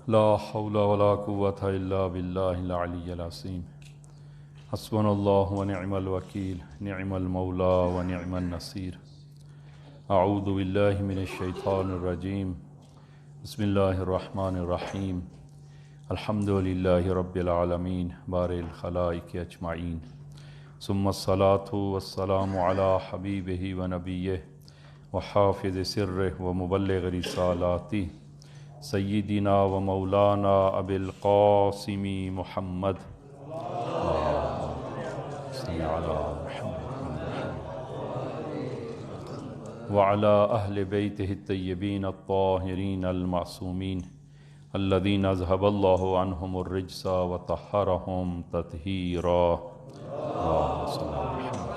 لا حول ولا قوة إلا بالله العلي العظيم حسبنا الله ونعم الوكيل نعم المولى ونعم النصير أعوذ بالله من الشيطان الرجيم بسم الله الرحمن الرحيم الحمد لله رب العالمين بارئ الخلائق أجمعين ثم الصلاة والسلام على حبيبه ونبيه وحافظ سره ومبلغ رسالاته سیدنا و مولانا ابی القاسم محمد صلی علی محمد وعلى اہل بیتہ الطیبین الطاہرین المعصومین الذین اذهب اللہ عنہم الرجس وطہرہم تطہیرا اللہم صلی علی محمد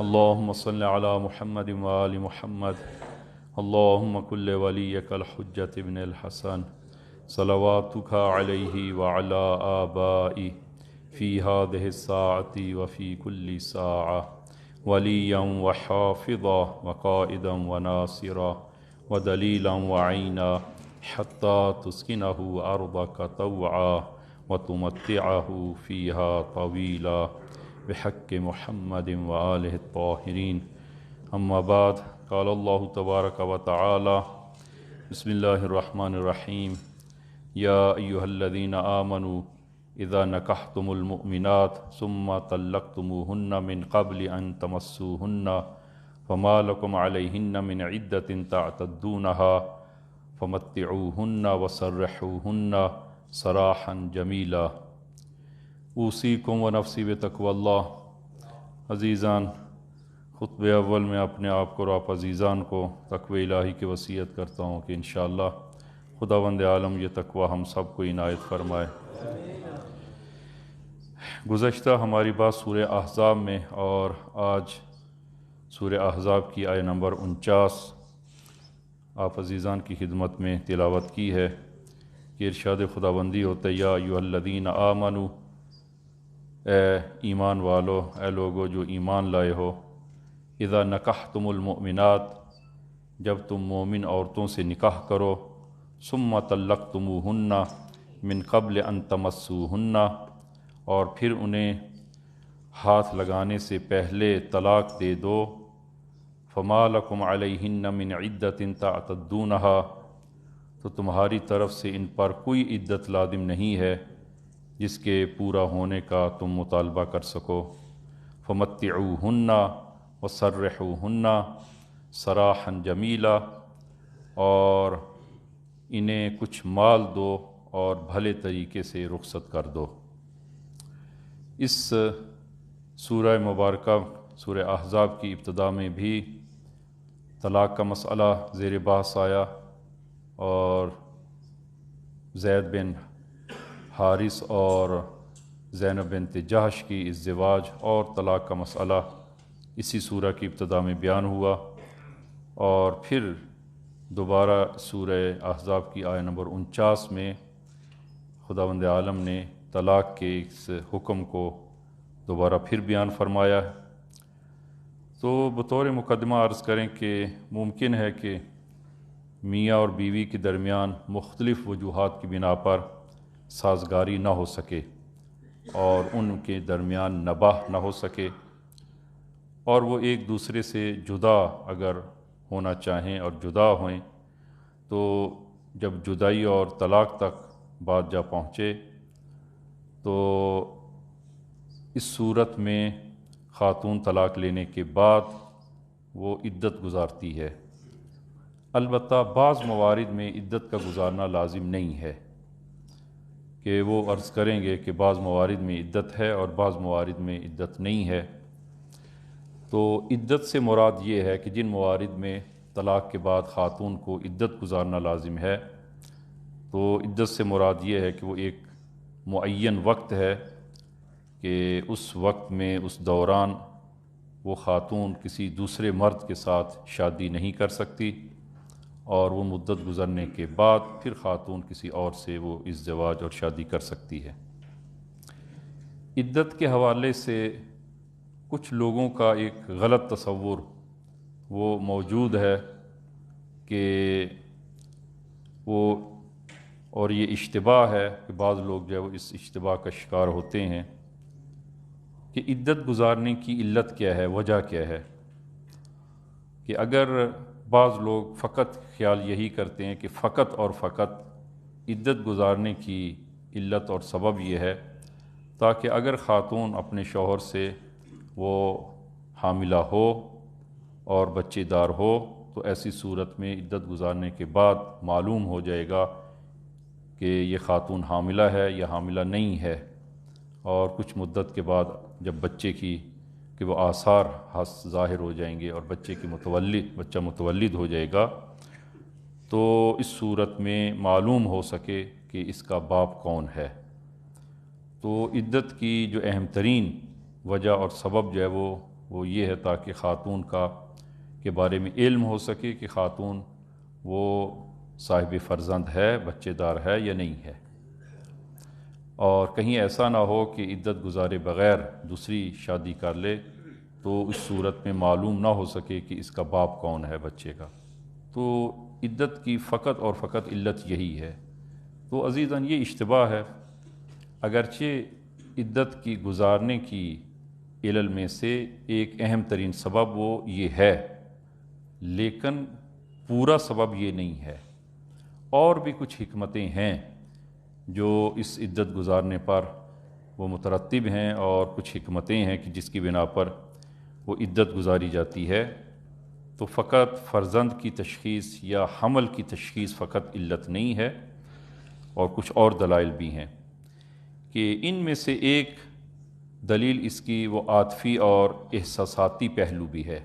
اللهم صل على محمد وآل محمد اللهم كل وليك الحجة ابن الحسن صلواتك عليه وعلى آبائه في هذه الساعة وفي كل ساعة وليا وحافظا وقائدا وناصرا ودليلا وعينا حتى تسكنه أرضك طوعا وتمتعه فيها طويلا بحق محمد وآلہ الطاہرین اما بعد قال اللہ تبارک و تعالی بسم اللہ الرحمن الرحیم یا ایہا الذین آمنوا اذا نکحتم المؤمنات ثم طلقتموہن من قبل ان تمسوہن فما لکم علیہن من عدت تعتدونها فمتعوہن وسرحوہن سراحا جمیلا اوصیکم و نفسی بتقوی اللہ۔ عزیزان، خطبہ اول میں اپنے آپ کو اور آپ عزیزان کو تقوی الہی کی وصیت کرتا ہوں کہ انشاءاللہ خداوند عالم یہ تقوی ہم سب کو عنایت فرمائے۔ گزشتہ ہماری بات سورہ احزاب میں اور آج سورہ احزاب کی آیہ نمبر 49 آپ عزیزان کی خدمت میں تلاوت کی ہے کہ ارشاد خداوندی ہوتا ہے یا ایھا الذین آمنوا، اے ایمان والو، اے لوگو جو ایمان لائے ہو، اذا نکحتم المؤمنات، جب تم مومن عورتوں سے نکاح کرو، ثم طلقتموہن من قبل ان تمسوہن، اور پھر انہیں ہاتھ لگانے سے پہلے طلاق دے دو، فما لکم علیہن من عدت تعتدونہا، تو تمہاری طرف سے ان پر کوئی عدت لازم نہیں ہے جس کے پورا ہونے کا تم مطالبہ کر سکو، فمتعوہن وسرحوہن سراحا جمیلا، اور انہیں کچھ مال دو اور بھلے طریقے سے رخصت کر دو۔ اس سورہ مبارکہ سورہ احزاب کی ابتدا میں بھی طلاق کا مسئلہ زیر بحث آیا اور زید بن حارث اور زینب بنت جحش کی ازدواج اور طلاق کا مسئلہ اسی سورہ کی ابتدا میں بیان ہوا، اور پھر دوبارہ سورہ احزاب کی آیہ نمبر 49 میں خداوند عالم نے طلاق کے اس حکم کو دوبارہ پھر بیان فرمایا۔ تو بطور مقدمہ عرض کریں کہ ممکن ہے کہ میاں اور بیوی کے درمیان مختلف وجوہات کی بنا پر سازگاری نہ ہو سکے اور ان کے درمیان نباہ نہ ہو سکے، اور وہ ایک دوسرے سے جدا اگر ہونا چاہیں اور جدا ہوئیں، تو جب جدائی اور طلاق تک بات جا پہنچے تو اس صورت میں خاتون طلاق لینے کے بعد وہ عدت گزارتی ہے۔ البتہ بعض موارد میں عدت کا گزارنا لازم نہیں ہے، کہ وہ عرض کریں گے کہ بعض موارد میں عدت ہے اور بعض موارد میں عدت نہیں ہے۔ تو عدت سے مراد یہ ہے کہ جن موارد میں طلاق کے بعد خاتون کو عدت گزارنا لازم ہے، تو عدت سے مراد یہ ہے کہ وہ ایک معین وقت ہے کہ اس وقت میں اس دوران وہ خاتون کسی دوسرے مرد کے ساتھ شادی نہیں کر سکتی، اور وہ مدت گزرنے کے بعد پھر خاتون کسی اور سے وہ ازدواج اور شادی کر سکتی ہے۔ عدت کے حوالے سے کچھ لوگوں کا ایک غلط تصور وہ موجود ہے کہ وہ اور یہ اشتباہ ہے کہ بعض لوگ جو ہے وہ اس اشتباہ کا شکار ہوتے ہیں کہ عدت گزارنے کی علت کیا ہے، وجہ کیا ہے۔ کہ اگر بعض لوگ فقط خیال یہی کرتے ہیں کہ فقط اور فقط عدت گزارنے کی علت اور سبب یہ ہے تاکہ اگر خاتون اپنے شوہر سے وہ حاملہ ہو اور بچے دار ہو تو ایسی صورت میں عدت گزارنے کے بعد معلوم ہو جائے گا کہ یہ خاتون حاملہ ہے یا حاملہ نہیں ہے، اور کچھ مدت کے بعد جب بچے کی کہ وہ آثار ظاہر ہو جائیں گے اور بچہ متولد ہو جائے گا تو اس صورت میں معلوم ہو سکے کہ اس کا باپ کون ہے۔ تو عدت کی جو اہم ترین وجہ اور سبب جو ہے وہ یہ ہے تاکہ خاتون کے بارے میں علم ہو سکے کہ خاتون وہ صاحب فرزند ہے، بچے دار ہے یا نہیں ہے، اور کہیں ایسا نہ ہو کہ عدت گزارے بغیر دوسری شادی کر لے تو اس صورت میں معلوم نہ ہو سکے کہ اس کا باپ کون ہے بچے کا۔ تو عدت کی فقط اور فقط علت یہی ہے۔ تو عزیزاً یہ اشتباہ ہے، اگرچہ عدت کی گزارنے کی علل میں سے ایک اہم ترین سبب وہ یہ ہے، لیکن پورا سبب یہ نہیں ہے، اور بھی کچھ حکمتیں ہیں جو اس عدت گزارنے پر وہ مترتب ہیں، اور کچھ حکمتیں ہیں کہ جس کی بنا پر وہ عدت گزاری جاتی ہے۔ تو فقط فرزند کی تشخیص یا حمل کی تشخیص فقط علت نہیں ہے، اور کچھ اور دلائل بھی ہیں کہ ان میں سے ایک دلیل اس کی وہ عاطفی اور احساساتی پہلو بھی ہے۔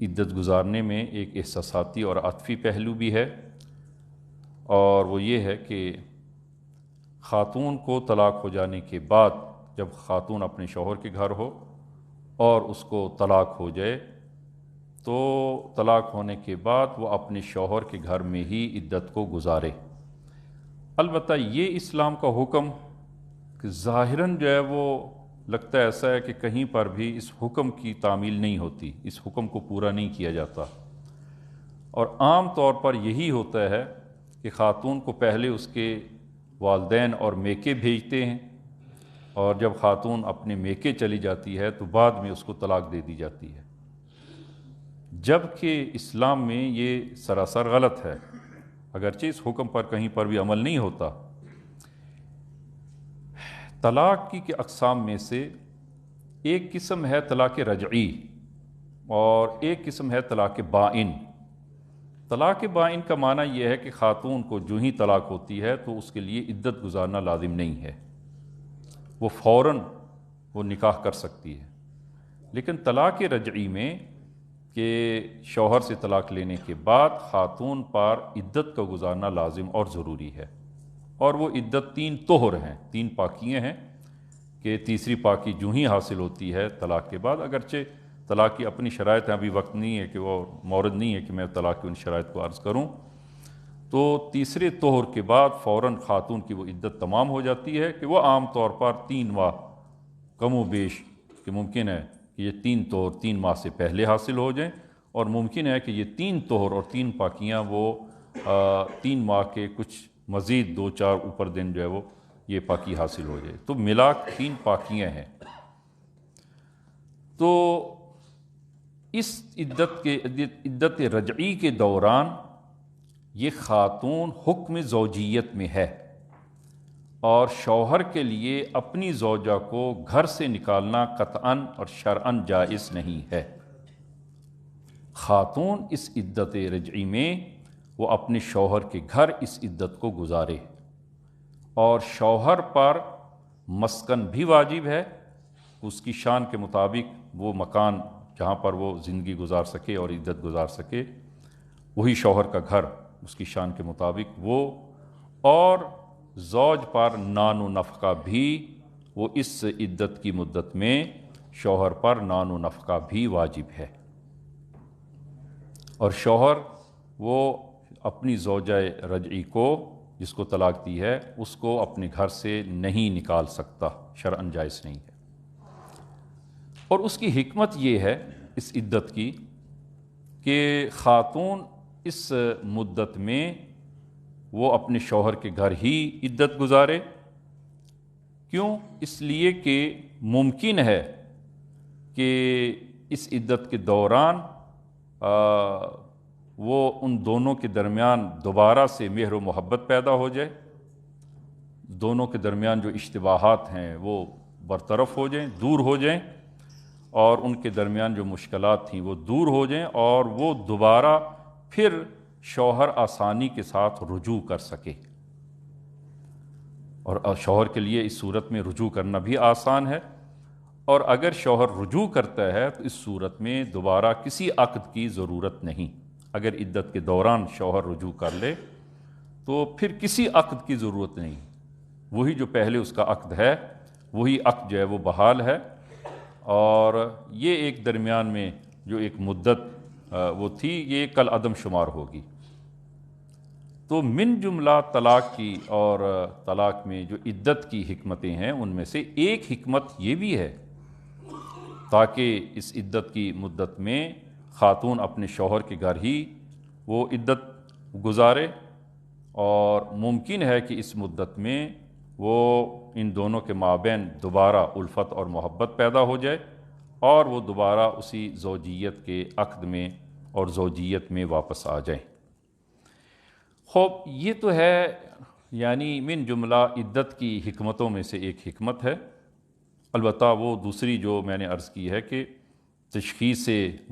عدت گزارنے میں ایک احساساتی اور عاطفی پہلو بھی ہے، اور وہ یہ ہے کہ خاتون کو طلاق ہو جانے کے بعد جب خاتون اپنے شوہر کے گھر ہو اور اس کو طلاق ہو جائے تو طلاق ہونے کے بعد وہ اپنے شوہر کے گھر میں ہی عدت کو گزارے۔ البتہ یہ اسلام کا حکم کہ ظاہراً جو ہے وہ لگتا ہے ایسا ہے کہ کہیں پر بھی اس حکم کی تعمیل نہیں ہوتی، اس حکم کو پورا نہیں کیا جاتا، اور عام طور پر یہی ہوتا ہے کہ خاتون کو پہلے اس کے والدین اور میکے بھیجتے ہیں، اور جب خاتون اپنے میکے چلی جاتی ہے تو بعد میں اس کو طلاق دے دی جاتی ہے، جبکہ اسلام میں یہ سراسر غلط ہے۔ اگرچہ اس حکم پر کہیں پر بھی عمل نہیں ہوتا۔ طلاق کی اقسام میں سے ایک قسم ہے طلاق رجعی اور ایک قسم ہے طلاق بائن۔ طلاق بائن کا معنی یہ ہے کہ خاتون کو جو ہی طلاق ہوتی ہے تو اس کے لیے عدت گزارنا لازم نہیں ہے، وہ فوراً وہ نکاح کر سکتی ہے۔ لیکن طلاق رجعی میں کہ شوہر سے طلاق لینے کے بعد خاتون پر عدت کا گزارنا لازم اور ضروری ہے، اور وہ عدت 3 طہر ہیں، 3 پاکیاں ہیں کہ تیسری پاکی جو ہی حاصل ہوتی ہے طلاق کے بعد، اگرچہ طلاق کی اپنی شرائط ہیں، ابھی وقت نہیں ہے کہ وہ مورد نہیں ہے کہ میں طلاق کی ان شرائط کو عرض کروں، تو تیسرے طہر کے بعد فوراً خاتون کی وہ عدت تمام ہو جاتی ہے کہ وہ عام طور پر 3 ماہ کم و بیش کہ ممکن ہے کہ یہ 3 طہر 3 ماہ سے پہلے حاصل ہو جائیں، اور ممکن ہے کہ یہ 3 طہر اور 3 پاکیاں وہ 3 ماہ کے کچھ مزید 2-4 اوپر دن جو ہے وہ یہ پاکی حاصل ہو جائے، تو ملا 3 پاکیاں ہیں۔ تو اس عدت رجعی کے دوران یہ خاتون حکم زوجیت میں ہے، اور شوہر کے لیے اپنی زوجہ کو گھر سے نکالنا قطعاً اور شرعاً جائز نہیں ہے۔ خاتون اس عدت رجعی میں وہ اپنے شوہر کے گھر اس عدت کو گزارے، اور شوہر پر مسکن بھی واجب ہے، اس کی شان کے مطابق وہ مکان جہاں پر وہ زندگی گزار سکے اور عدت گزار سکے وہی شوہر کا گھر اس کی شان کے مطابق وہ، اور زوج پر نان و نفقہ بھی وہ اس عدت کی مدت میں شوہر پر نان و نفقہ بھی واجب ہے، اور شوہر وہ اپنی زوجہ رجعی کو جس کو طلاق دی ہے اس کو اپنے گھر سے نہیں نکال سکتا، شرعاً جائز نہیں ہے۔ اور اس کی حکمت یہ ہے اس عدت کی کہ خاتون اس مدت میں وہ اپنے شوہر کے گھر ہی عدت گزارے۔ کیوں؟ اس لیے کہ ممکن ہے کہ اس عدت کے دوران وہ ان دونوں کے درمیان دوبارہ سے مہر و محبت پیدا ہو جائے، دونوں کے درمیان جو اشتباہات ہیں وہ برطرف ہو جائیں، دور ہو جائیں، اور ان کے درمیان جو مشکلات تھیں وہ دور ہو جائیں، اور وہ دوبارہ پھر شوہر آسانی کے ساتھ رجوع کر سکے۔ اور شوہر کے لیے اس صورت میں رجوع کرنا بھی آسان ہے، اور اگر شوہر رجوع کرتا ہے تو اس صورت میں دوبارہ کسی عقد کی ضرورت نہیں۔ اگر عدت کے دوران شوہر رجوع کر لے تو پھر کسی عقد کی ضرورت نہیں، وہی جو پہلے اس کا عقد ہے وہی عقد جو ہے وہ بحال ہے، اور یہ ایک درمیان میں جو ایک مدت وہ تھی یہ کل عدم شمار ہوگی۔ تو من جملہ طلاق کی اور طلاق میں جو عدت کی حکمتیں ہیں ان میں سے ایک حکمت یہ بھی ہے تاکہ اس عدت کی مدت میں خاتون اپنے شوہر کے گھر ہی وہ عدت گزارے، اور ممکن ہے کہ اس مدت میں وہ ان دونوں کے مابین دوبارہ الفت اور محبت پیدا ہو جائے، اور وہ دوبارہ اسی زوجیت کے عقد میں اور زوجیت میں واپس آ جائیں۔ خوب، یہ تو ہے یعنی من جملہ عدت کی حکمتوں میں سے ایک حکمت ہے۔ البتہ وہ دوسری جو میں نے عرض کی ہے کہ تشخیص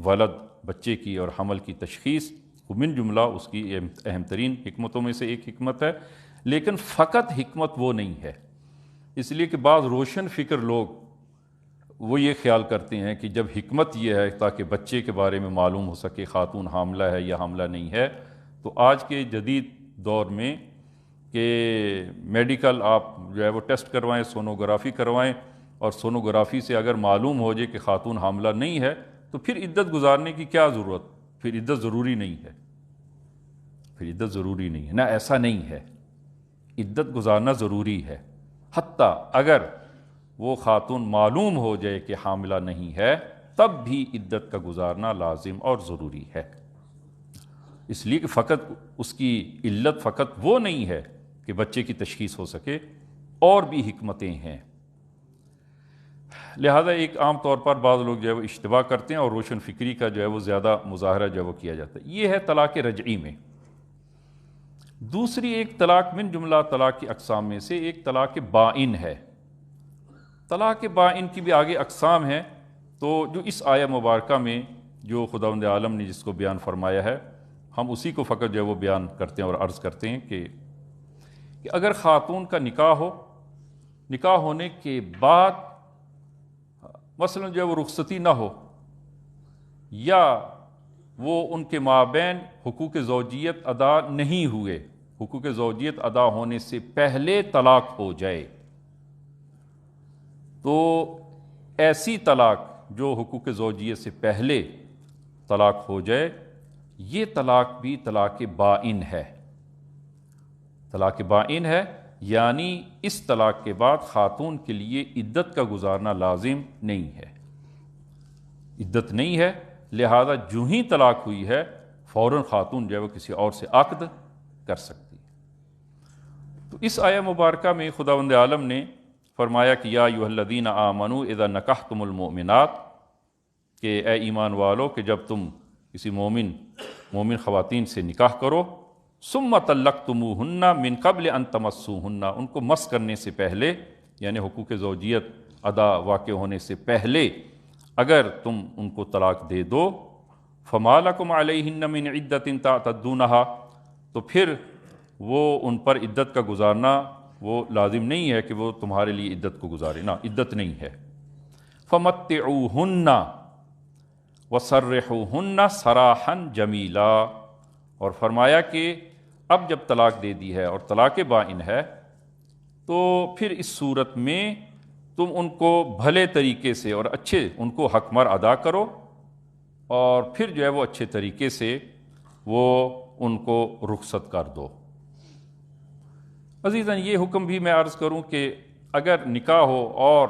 ولد، بچے کی اور حمل کی تشخیص من جملہ اس کی اہم ترین حکمتوں میں سے ایک حکمت ہے، لیکن فقط حکمت وہ نہیں ہے، اس لیے کہ بعض روشن فکر لوگ وہ یہ خیال کرتے ہیں کہ جب حکمت یہ ہے تاکہ بچے کے بارے میں معلوم ہو سکے خاتون حاملہ ہے یا حاملہ نہیں ہے، تو آج کے جدید دور میں کہ میڈیکل آپ جو ہے وہ ٹیسٹ کروائیں، سونوگرافی کروائیں، اور سونوگرافی سے اگر معلوم ہو جائے کہ خاتون حاملہ نہیں ہے تو پھر عدت گزارنے کی کیا ضرورت؟ پھر عدت ضروری نہیں ہے، پھر عدت ضروری نہیں ہے، نہ ایسا نہیں ہے، عدت گزارنا ضروری ہے۔ حتیٰ اگر وہ خاتون معلوم ہو جائے کہ حاملہ نہیں ہے تب بھی عدت کا گزارنا لازم اور ضروری ہے، اس لیے کہ فقط اس کی علت فقط وہ نہیں ہے کہ بچے کی تشخیص ہو سکے، اور بھی حکمتیں ہیں۔ لہذا ایک عام طور پر بعض لوگ جو ہے وہ اشتباہ کرتے ہیں اور روشن فکری کا جو ہے وہ زیادہ مظاہرہ جو ہے وہ کیا جاتا ہے، یہ ہے طلاق رجعی میں۔ دوسری ایک طلاق من جملہ طلاق کی اقسام میں سے ایک طلاق بائن ہے۔ طلاق بائن کی بھی آگے اقسام ہیں، تو جو اس آیہ مبارکہ میں جو خداوند عالم نے جس کو بیان فرمایا ہے ہم اسی کو فقط جو ہے وہ بیان کرتے ہیں اور عرض کرتے ہیں کہ اگر خاتون کا نکاح ہو، نکاح ہونے کے بعد مثلا جو ہے وہ رخصتی نہ ہو، یا وہ ان کے مابین حقوق زوجیت ادا نہیں ہوئے، حقوق زوجیت ادا ہونے سے پہلے طلاق ہو جائے، تو ایسی طلاق جو حقوق زوجیت سے پہلے طلاق ہو جائے یہ طلاق بھی طلاق بائن ہے۔ طلاق بائن ہے یعنی اس طلاق کے بعد خاتون کے لیے عدت کا گزارنا لازم نہیں ہے، عدت نہیں ہے، لہذا جو ہی طلاق ہوئی ہے فوراً خاتون جو ہے وہ کسی اور سے عقد کر سکتی ہے۔ تو اس آیہ مبارکہ میں خداوند عالم نے فرمایا کہ یا ایھا الذین آمنوا اذا نکحتم المؤمنات، کہ اے ایمان والو کہ جب تم کسی مومن خواتین سے نکاح کرو، ثم طلقتموہن من قبل ان تمسوہن، ان کو مس کرنے سے پہلے، یعنی حقوق زوجیت ادا واقع ہونے سے پہلے اگر تم ان کو طلاق دے دو، فما لکم علیہن من عدۃ تعتدونہا، تو پھر وہ ان پر عدت کا گزارنا وہ لازم نہیں ہے کہ وہ تمہارے لیے عدت کو گزارے، نہ عدت نہیں ہے۔ فمتعوہن وسرحوہن سراحا جمیلا، اور فرمایا کہ اب جب طلاق دے دی ہے اور طلاق بائن ہے تو پھر اس صورت میں تم ان کو بھلے طریقے سے اور اچھے ان کو حق مہر ادا کرو، اور پھر جو ہے وہ اچھے طریقے سے وہ ان کو رخصت کر دو۔ عزیزاً، یہ حکم بھی میں عرض کروں کہ اگر نکاح ہو اور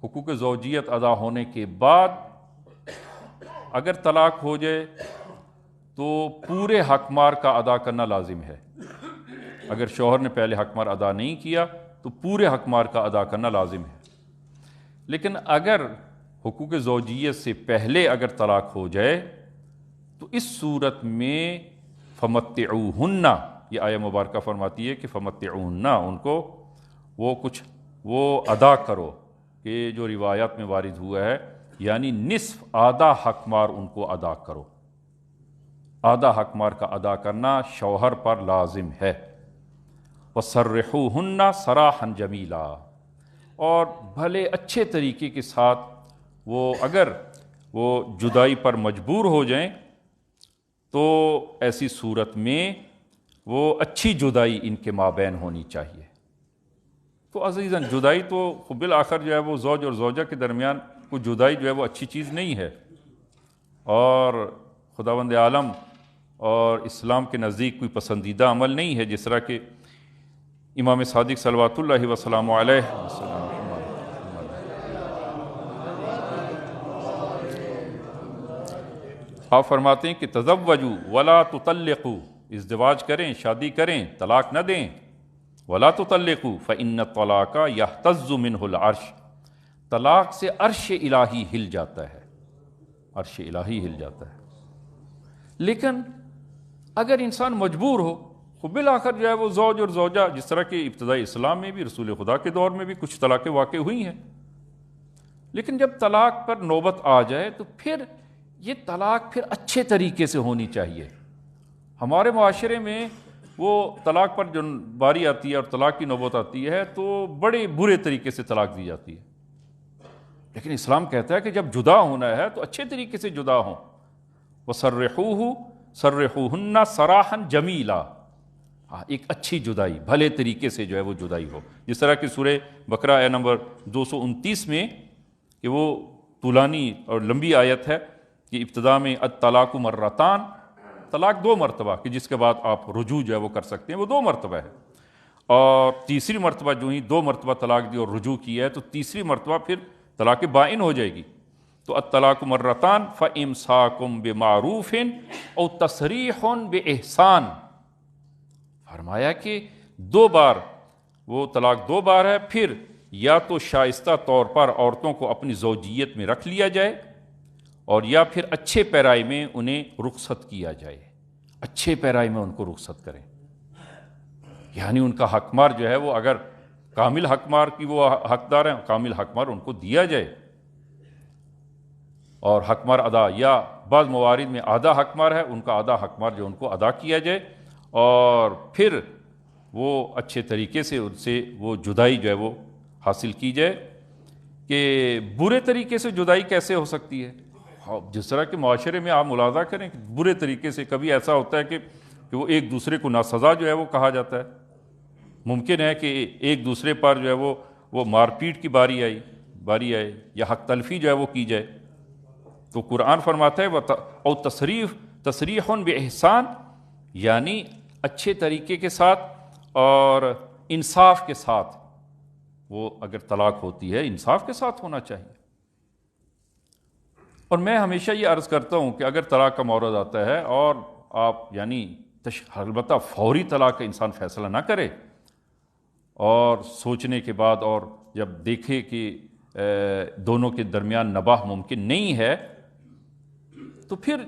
حقوق زوجیت ادا ہونے کے بعد اگر طلاق ہو جائے تو پورے حق مار کا ادا کرنا لازم ہے. اگر شوہر نے پہلے حق مار ادا نہیں کیا تو پورے حق مار کا ادا کرنا لازم ہے. لیکن اگر حقوق زوجیت سے پہلے اگر طلاق ہو جائے تو اس صورت میں فمتعوہن، یہ آیہ مبارکہ فرماتی ہے کہ فمتعوہن، ان کو وہ ادا کرو، کہ جو روایات میں وارد ہوا ہے یعنی نصف آدھا حق مار ان کو ادا کرو. آدھا حق مار کا ادا کرنا شوہر پر لازم ہے. وَسَرِّحُوهُنَّ سَرَاحًا جَمِيلًا، اور بھلے اچھے طریقے کے ساتھ اگر وہ جدائی پر مجبور ہو جائیں تو ایسی صورت میں وہ اچھی جدائی ان کے مابین ہونی چاہیے. تو عزیزاً جدائی تو بالآخر جو ہے وہ زوج اور زوجہ کے درمیان کوئی جدائی جو ہے وہ اچھی چیز نہیں ہے، اور خداوند عالم اور اسلام کے نزدیک کوئی پسندیدہ عمل نہیں ہے. جس طرح کہ امام صادق صلوات اللہ وسلام علیہ آپ فرماتے ہیں کہ تزوجوا ولا تطلقوا، ازدواج کریں، شادی کریں، طلاق نہ دیں. ولا تطلقوا فإن الطلاق يهتز منه العرش، طلاق سے عرش الہی ہل جاتا ہے، عرش الہی ہل جاتا ہے. لیکن اگر انسان مجبور ہو، خود بالآخر جو ہے وہ زوج اور زوجہ، جس طرح کہ ابتدائی اسلام میں بھی، رسول خدا کے دور میں بھی کچھ طلاقیں واقع ہوئی ہیں، لیکن جب طلاق پر نوبت آ جائے تو پھر یہ طلاق پھر اچھے طریقے سے ہونی چاہیے. ہمارے معاشرے میں وہ طلاق پر جو باری آتی ہے اور طلاق کی نوبت آتی ہے تو بڑے برے طریقے سے طلاق دی جاتی ہے. لیکن اسلام کہتا ہے کہ جب جدا ہونا ہے تو اچھے طریقے سے جدا ہوں. سرحوہن سراحا جمیلا، ایک اچھی جدائی، بھلے طریقے سے جو ہے وہ جدائی ہو. جس طرح کہ سورہ بقرہ آیہ نمبر 229 میں، کہ وہ طولانی اور لمبی آیت ہے، کہ ابتدا میں الطلاق مرتان، طلاق 2 مرتبہ، کہ جس کے بعد آپ رجوع جو ہے وہ کر سکتے ہیں، وہ 2 مرتبہ ہے. اور تیسری مرتبہ جو ہی 2 مرتبہ طلاق دی اور رجوع کیا ہے تو تیسری مرتبہ پھر طلاق بائن ہو جائے گی. تو الطلاق مرتان فامساکم بمعروف او تسریح باحسان، فرمایا کہ 2 بار، وہ طلاق 2 بار ہے. پھر یا تو شائستہ طور پر عورتوں کو اپنی زوجیت میں رکھ لیا جائے، اور یا پھر اچھے پیرائی میں انہیں رخصت کیا جائے. اچھے پیرائی میں ان کو رخصت کریں، یعنی ان کا حق مار جو ہے وہ، اگر کامل حق مار کی وہ حقدار ہیں، کامل حق مار ان کو دیا جائے، اور حق مار ادا، یا بعض موارد میں آدھا حق مار ہے، ان کا آدھا حق مار جو ان کو ادا کیا جائے، اور پھر وہ اچھے طریقے سے ان سے وہ جدائی جو ہے وہ حاصل کی جائے. کہ برے طریقے سے جدائی کیسے ہو سکتی ہے؟ جس طرح کے معاشرے میں آپ ملاحظہ کریں کہ برے طریقے سے کبھی ایسا ہوتا ہے کہ وہ ایک دوسرے کو ناسزا جو ہے وہ کہا جاتا ہے. ممکن ہے کہ ایک دوسرے پر جو ہے وہ مار پیٹ کی باری آئے یا حق تلفی جو ہے وہ کی جائے. تو قرآن فرماتا ہے او تصریح باحسان، یعنی اچھے طریقے کے ساتھ اور انصاف کے ساتھ. وہ اگر طلاق ہوتی ہے انصاف کے ساتھ ہونا چاہیے. اور میں ہمیشہ یہ عرض کرتا ہوں کہ اگر طلاق کا مورد آتا ہے اور آپ یعنی البتہ فوری طلاق کا انسان فیصلہ نہ کرے، اور سوچنے کے بعد اور جب دیکھے کہ دونوں کے درمیان نباہ ممکن نہیں ہے، تو پھر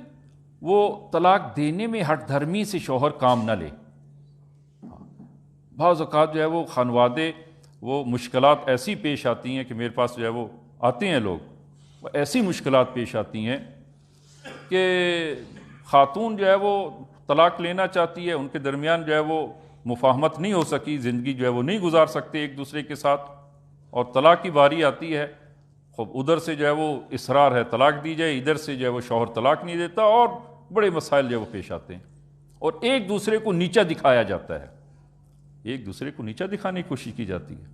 وہ طلاق دینے میں ہٹ دھرمی سے شوہر کام نہ لے. بعض اوقات جو ہے وہ خانوادے، وہ مشکلات ایسی پیش آتی ہیں کہ میرے پاس جو ہے وہ آتے ہیں لوگ، وہ ایسی مشکلات پیش آتی ہیں کہ خاتون جو ہے وہ طلاق لینا چاہتی ہے، ان کے درمیان جو ہے وہ مفاہمت نہیں ہو سکی، زندگی جو ہے وہ نہیں گزار سکتے ایک دوسرے کے ساتھ، اور طلاق کی باری آتی ہے. خوب ادھر سے جو ہے وہ اصرار ہے طلاق دی جائے، ادھر سے جو ہے وہ شوہر طلاق نہیں دیتا، اور بڑے مسائل جو ہے وہ پیش آتے ہیں، اور ایک دوسرے کو نیچا دکھایا جاتا ہے، ایک دوسرے کو نیچا دکھانے کی کوشش کی جاتی ہے.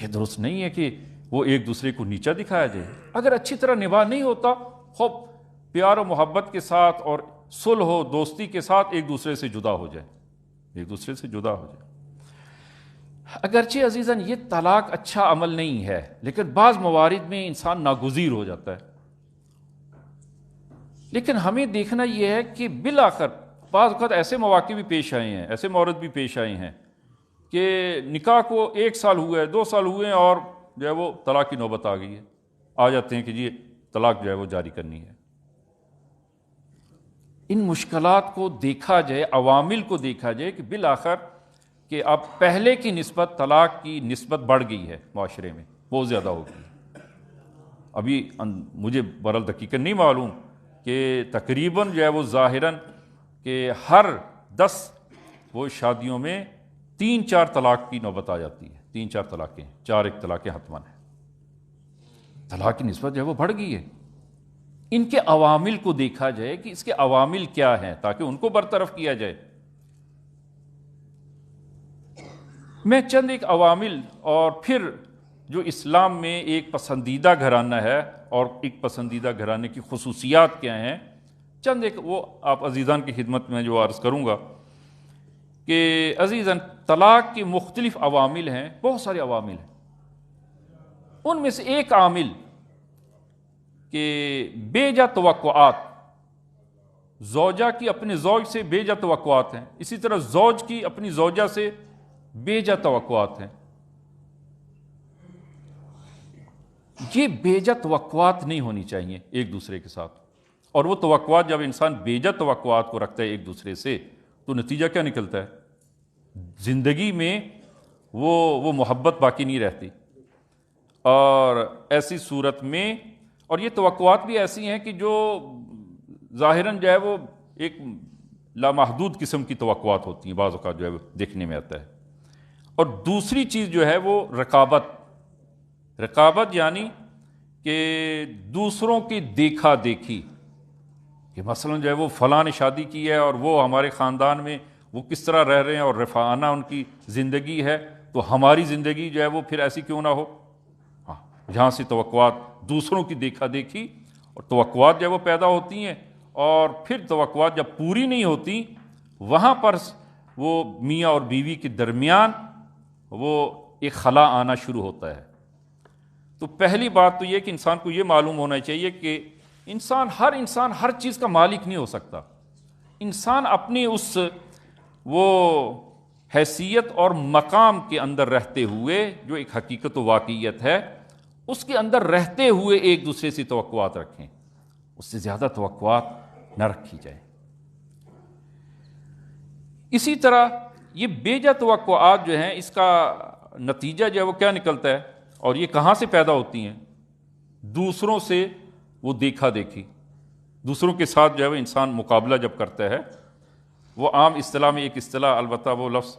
یہ درست نہیں ہے کہ وہ ایک دوسرے کو نیچا دکھایا جائے. اگر اچھی طرح نباہ نہیں ہوتا، خوب پیار و محبت کے ساتھ اور صلح و دوستی کے ساتھ ایک دوسرے سے جدا ہو جائے، ایک دوسرے سے جدا ہو جائے. اگرچہ عزیزاً یہ طلاق اچھا عمل نہیں ہے، لیکن بعض موارد میں انسان ناگزیر ہو جاتا ہے. لیکن ہمیں دیکھنا یہ ہے کہ بالآخر بعض اوقات ایسے مواقع بھی پیش آئے ہیں، ایسے مورد بھی پیش آئے ہیں کہ نکاح کو 1 سال ہوئے 2 سال ہوئے ہیں اور جو ہے وہ طلاق کی نوبت آ گئی ہے، آ جاتے ہیں کہ جی طلاق جو ہے وہ جاری کرنی ہے۔ ان مشکلات کو دیکھا جائے، عوامل کو دیکھا جائے کہ بالآخر کہ اب پہلے کی نسبت طلاق کی نسبت بڑھ گئی ہے، معاشرے میں بہت زیادہ ہو گئی۔ ابھی مجھے حقیقت نہیں معلوم کہ تقریباً جو ہے وہ ظاہراً کہ ہر 10 وہ شادیوں میں 3-4 طلاق کی نوبت آ جاتی ہے، 3-4 طلاقیں، 4 طلاقیں حتماً ہیں۔ طلاق کی نسبت جو ہے وہ بڑھ گئی ہے۔ ان کے عوامل کو دیکھا جائے کہ اس کے عوامل کیا ہیں تاکہ ان کو برطرف کیا جائے۔ میں چند ایک عوامل اور پھر جو اسلام میں ایک پسندیدہ گھرانہ ہے اور ایک پسندیدہ گھرانے کی خصوصیات کیا ہیں، چند ایک وہ آپ عزیزان کی خدمت میں جو عرض کروں گا کہ عزیزان طلاق کے مختلف عوامل ہیں، بہت سارے عوامل ہیں۔ ان میں سے ایک عامل کہ بے جا توقعات، زوجہ کی اپنے زوج سے بے جا توقعات ہیں، اسی طرح زوج کی اپنی زوجہ سے بے جا توقعات ہیں۔ یہ بے جا توقعات نہیں ہونی چاہیے ایک دوسرے کے ساتھ، اور وہ توقعات جب انسان بے جا توقعات کو رکھتا ہے ایک دوسرے سے تو نتیجہ کیا نکلتا ہے؟ زندگی میں وہ محبت باقی نہیں رہتی، اور ایسی صورت میں اور یہ توقعات بھی ایسی ہیں کہ جو ظاہراً جو ہے وہ ایک لامحدود قسم کی توقعات ہوتی ہیں، بعض اوقات جو ہے وہ دیکھنے میں آتا ہے۔ اور دوسری چیز جو ہے وہ رقابت یعنی کہ دوسروں کی دیکھا دیکھی، کہ مثلا جو ہے وہ فلاں نے شادی کی ہے اور وہ ہمارے خاندان میں وہ کس طرح رہ رہے ہیں اور رفاہانہ ان کی زندگی ہے، تو ہماری زندگی جو ہے وہ پھر ایسی کیوں نہ ہو۔ جہاں سے توقعات دوسروں کی دیکھا دیکھی اور توقعات جو ہے وہ پیدا ہوتی ہیں، اور پھر توقعات جب پوری نہیں ہوتی وہاں پر وہ میاں اور بیوی کے درمیان وہ ایک خلا آنا شروع ہوتا ہے۔ تو پہلی بات تو یہ کہ انسان کو یہ معلوم ہونا چاہیے کہ ہر انسان ہر چیز کا مالک نہیں ہو سکتا۔ انسان اپنی اس وہ حیثیت اور مقام کے اندر رہتے ہوئے جو ایک حقیقت و واقعیت ہے اس کے اندر رہتے ہوئے ایک دوسرے سے توقعات رکھیں، اس سے زیادہ توقعات نہ رکھی جائیں۔ اسی طرح یہ بے جا توقعات جو ہیں اس کا نتیجہ جو ہے وہ کیا نکلتا ہے، اور یہ کہاں سے پیدا ہوتی ہیں؟ دوسروں سے وہ دیکھا دیکھی، دوسروں کے ساتھ جو ہے وہ انسان مقابلہ جب کرتا ہے، وہ عام اصطلاح میں ایک اصطلاح، البتہ وہ لفظ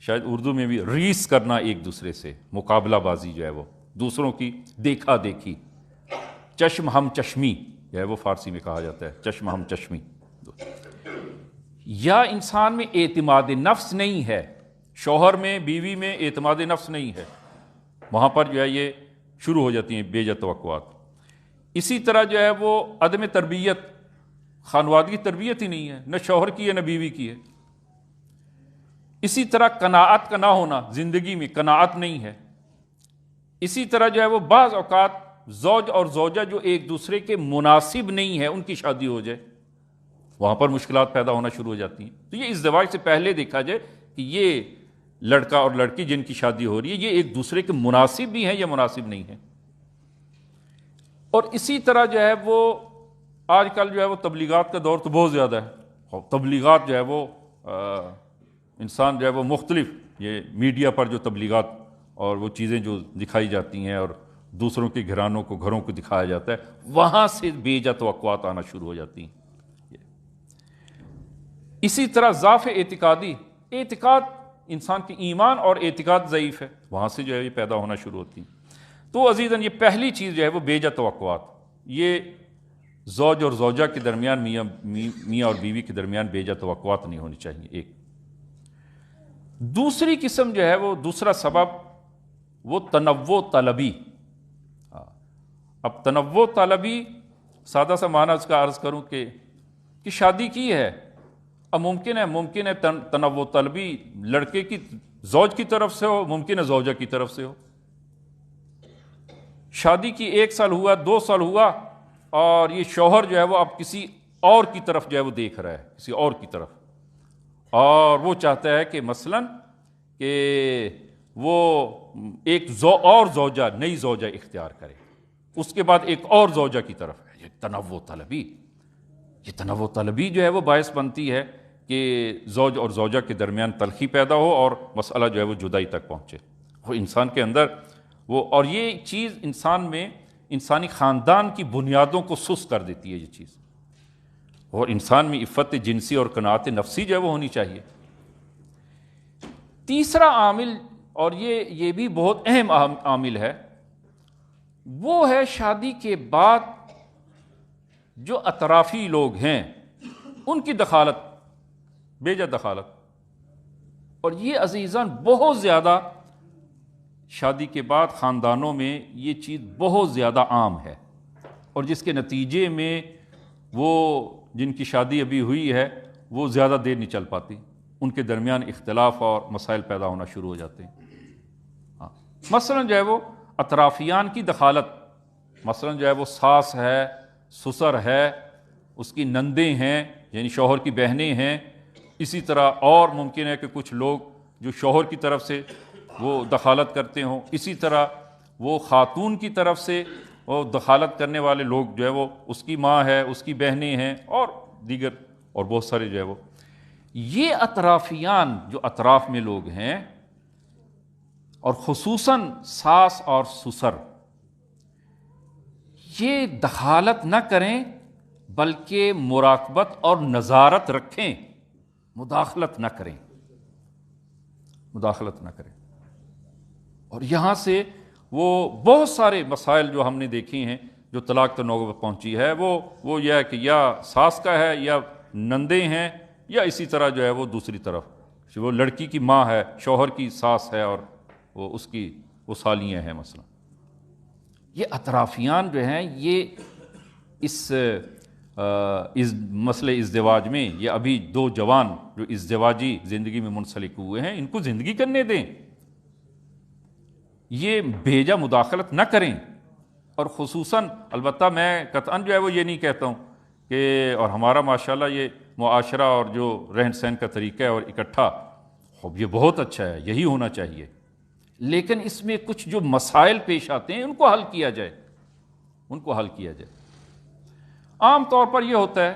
شاید اردو میں بھی ریس کرنا، ایک دوسرے سے مقابلہ بازی جو ہے وہ دوسروں کی دیکھا دیکھی، چشم ہم چشمی جو ہے وہ فارسی میں کہا جاتا ہے، چشم ہم چشمی۔ یا انسان میں اعتماد نفس نہیں ہے، شوہر میں بیوی میں اعتماد نفس نہیں ہے، وہاں پر جو ہے یہ شروع ہو جاتی ہیں بے جا توقعات۔ اسی طرح جو ہے وہ عدم تربیت، خانوادگی تربیت ہی نہیں ہے، نہ شوہر کی ہے نہ بیوی کی ہے۔ اسی طرح قناعت کا نہ ہونا، زندگی میں قناعت نہیں ہے۔ اسی طرح جو ہے وہ بعض اوقات زوج اور زوجہ جو ایک دوسرے کے مناسب نہیں ہے، ان کی شادی ہو جائے، وہاں پر مشکلات پیدا ہونا شروع ہو جاتی ہیں۔ تو یہ ازدواج سے پہلے دیکھا جائے کہ یہ لڑکا اور لڑکی جن کی شادی ہو رہی ہے یہ ایک دوسرے کے مناسب بھی ہیں یا مناسب نہیں ہیں۔ اور اسی طرح جو ہے وہ آج کل جو ہے وہ تبلیغات کا دور تو بہت زیادہ ہے، اور تبلیغات جو ہے وہ انسان جو ہے وہ مختلف یہ میڈیا پر جو تبلیغات اور وہ چیزیں جو دکھائی جاتی ہیں اور دوسروں کے گھرانوں کو گھروں کو دکھایا جاتا ہے، وہاں سے بے جا توقعات آنا شروع ہو جاتی ہیں۔ اسی طرح ضعف اعتقادی، اعتقاد انسان کی ایمان اور اعتقاد ضعیف ہے، وہاں سے جو ہے یہ پیدا ہونا شروع ہوتی ہیں۔ تو عزیزاً یہ پہلی چیز جو ہے وہ بے جا توقعات، یہ زوج اور زوجہ کے درمیان، میاں اور بیوی کے درمیان بے جا توقعات نہیں ہونی چاہیے۔ ایک دوسری قسم جو ہے وہ دوسرا سبب وہ تنوع طلبی۔ اب تنوع طلبی سادہ سا معنی اس کا عرض کروں کہ شادی کی ہے، اب ممکن ہے تنوع طلبی لڑکے کی زوج کی طرف سے ہو، ممکن ہے زوجہ کی طرف سے ہو۔ شادی کی 1 سال ہوا، 2 سال ہوا، اور یہ شوہر جو ہے وہ اب کسی اور کی طرف جو ہے وہ دیکھ رہا ہے، کسی اور کی طرف، اور وہ چاہتا ہے کہ مثلاً کہ وہ ایک اور زوجہ، نئی زوجہ اختیار کرے، اس کے بعد ایک اور زوجہ کی طرف ہے۔ یہ تنوع طلبی جو ہے وہ باعث بنتی ہے کہ زوج اور زوجہ کے درمیان تلخی پیدا ہو اور مسئلہ جو ہے وہ جدائی تک پہنچے۔ وہ انسان کے اندر وہ، اور یہ چیز انسان میں، انسانی خاندان کی بنیادوں کو سست کر دیتی ہے یہ چیز، اور انسان میں عفت جنسی اور قناعت نفسی جو ہے وہ ہونی چاہیے۔ تیسرا عامل، اور یہ بھی بہت اہم عامل ہے، وہ ہے شادی کے بعد جو اطرافی لوگ ہیں ان کی دخالت، بیجا دخالت۔ اور یہ عزیزان بہت زیادہ شادی کے بعد خاندانوں میں یہ چیز بہت زیادہ عام ہے، اور جس کے نتیجے میں وہ جن کی شادی ابھی ہوئی ہے وہ زیادہ دیر نہیں چل پاتی، ان کے درمیان اختلاف اور مسائل پیدا ہونا شروع ہو جاتے ہیں۔ مثلا جو ہے وہ اطرافیان کی دخالت، مثلا جو ہے وہ ساس ہے، سسر ہے، اس کی نندیں ہیں یعنی شوہر کی بہنیں ہیں، اسی طرح اور ممکن ہے کہ کچھ لوگ جو شوہر کی طرف سے وہ دخالت کرتے ہوں، اسی طرح وہ خاتون کی طرف سے وہ دخالت کرنے والے لوگ جو ہے وہ اس کی ماں ہے، اس کی بہنیں ہیں، اور دیگر اور بہت سارے جو ہے وہ یہ اطرافیان جو اطراف میں لوگ ہیں، اور خصوصاً ساس اور سسر، یہ دخالت نہ کریں بلکہ مراقبت اور نظارت رکھیں، مداخلت نہ کریں، مداخلت نہ کریں۔ اور یہاں سے وہ بہت سارے مسائل جو ہم نے دیکھی ہیں جو طلاق کے نوبت پہنچی ہے، وہ یہ ہے کہ یا ساس کا ہے یا نندیں ہیں، یا اسی طرح جو ہے وہ دوسری طرف وہ لڑکی کی ماں ہے، شوہر کی ساس ہے، اور وہ اس کی وہ سالیاں ہیں مثلا۔ یہ اطرافیان جو ہیں یہ اس مسئلے ازدواج میں، یہ ابھی دو جوان جو ازدواجی زندگی میں منسلک ہوئے ہیں، ان کو زندگی کرنے دیں، یہ بھیجا مداخلت نہ کریں۔ اور خصوصاً البتہ میں قطعاً جو ہے وہ یہ نہیں کہتا ہوں کہ، اور ہمارا ماشاءاللہ یہ معاشرہ اور جو رہن سہن کا طریقہ ہے اور اکٹھا، یہ بہت اچھا ہے، یہی ہونا چاہیے، لیکن اس میں کچھ جو مسائل پیش آتے ہیں ان کو حل کیا جائے، ان کو حل کیا جائے۔ عام طور پر یہ ہوتا ہے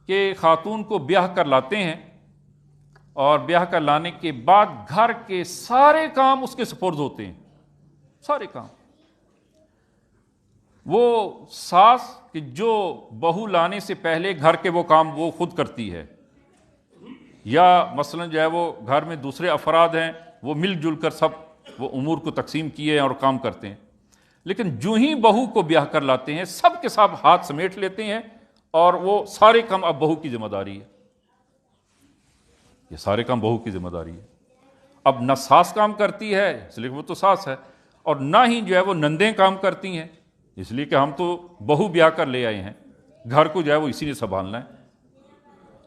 کہ خاتون کو بیاہ کر لاتے ہیں، اور بیاہ کر لانے کے بعد گھر کے سارے کام اس کے سپرد ہوتے ہیں، سارے کام۔ وہ ساس کہ جو بہو لانے سے پہلے گھر کے وہ کام وہ خود کرتی ہے، یا مثلا جو ہے وہ گھر میں دوسرے افراد ہیں وہ مل جل کر سب وہ امور کو تقسیم کیے اور کام کرتے ہیں، لیکن جو ہی بہو کو بیاہ کر لاتے ہیں سب کے سب ہاتھ سمیٹ لیتے ہیں، اور وہ سارے کام اب بہو کی ذمہ داری ہے، یہ سارے کام بہو کی ذمہ داری ہے۔ اب نہ ساس کام کرتی ہے اس لیے وہ تو ساس ہے، اور نہ ہی جو ہے وہ نندیں کام کرتی ہیں اس لیے کہ ہم تو بہو بیاہ کر لے آئے ہیں، گھر کو جو ہے وہ اسی نے سنبھالنا ہے۔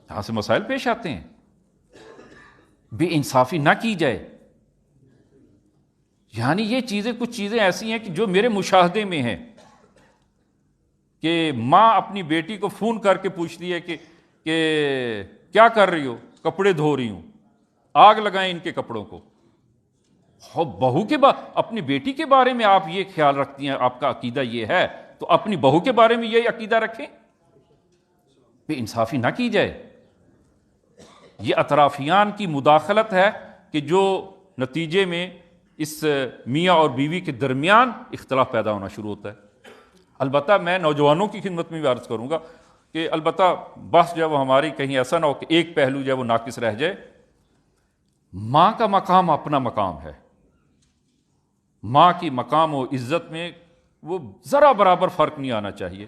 یہاں سے مسائل پیش آتے ہیں، بے انصافی نہ کی جائے۔ یعنی یہ چیزیں، کچھ چیزیں ایسی ہیں کہ جو میرے مشاہدے میں ہیں، کہ ماں اپنی بیٹی کو فون کر کے پوچھتی ہے کہ کیا کر رہی ہو؟ کپڑے دھو رہی ہوں، آگ لگائیں ان کے کپڑوں کو۔ بہو کے اپنی بیٹی کے بارے میں آپ یہ خیال رکھتی ہیں، آپ کا عقیدہ یہ ہے، تو اپنی بہو کے بارے میں یہ عقیدہ رکھیں، بے انصافی نہ کی جائے۔ یہ اطرافیان کی مداخلت ہے کہ جو نتیجے میں اس میاں اور بیوی کے درمیان اختلاف پیدا ہونا شروع ہوتا ہے۔ البتہ میں نوجوانوں کی خدمت میں بھی عرض کروں گا کہ البتہ بس جو ہے وہ ہماری کہیں ایسا نہ ہو کہ ایک پہلو جو ہے وہ ناقص رہ جائے۔ ماں کا مقام اپنا مقام ہے، ماں کی مقام و عزت میں وہ ذرا برابر فرق نہیں آنا چاہیے،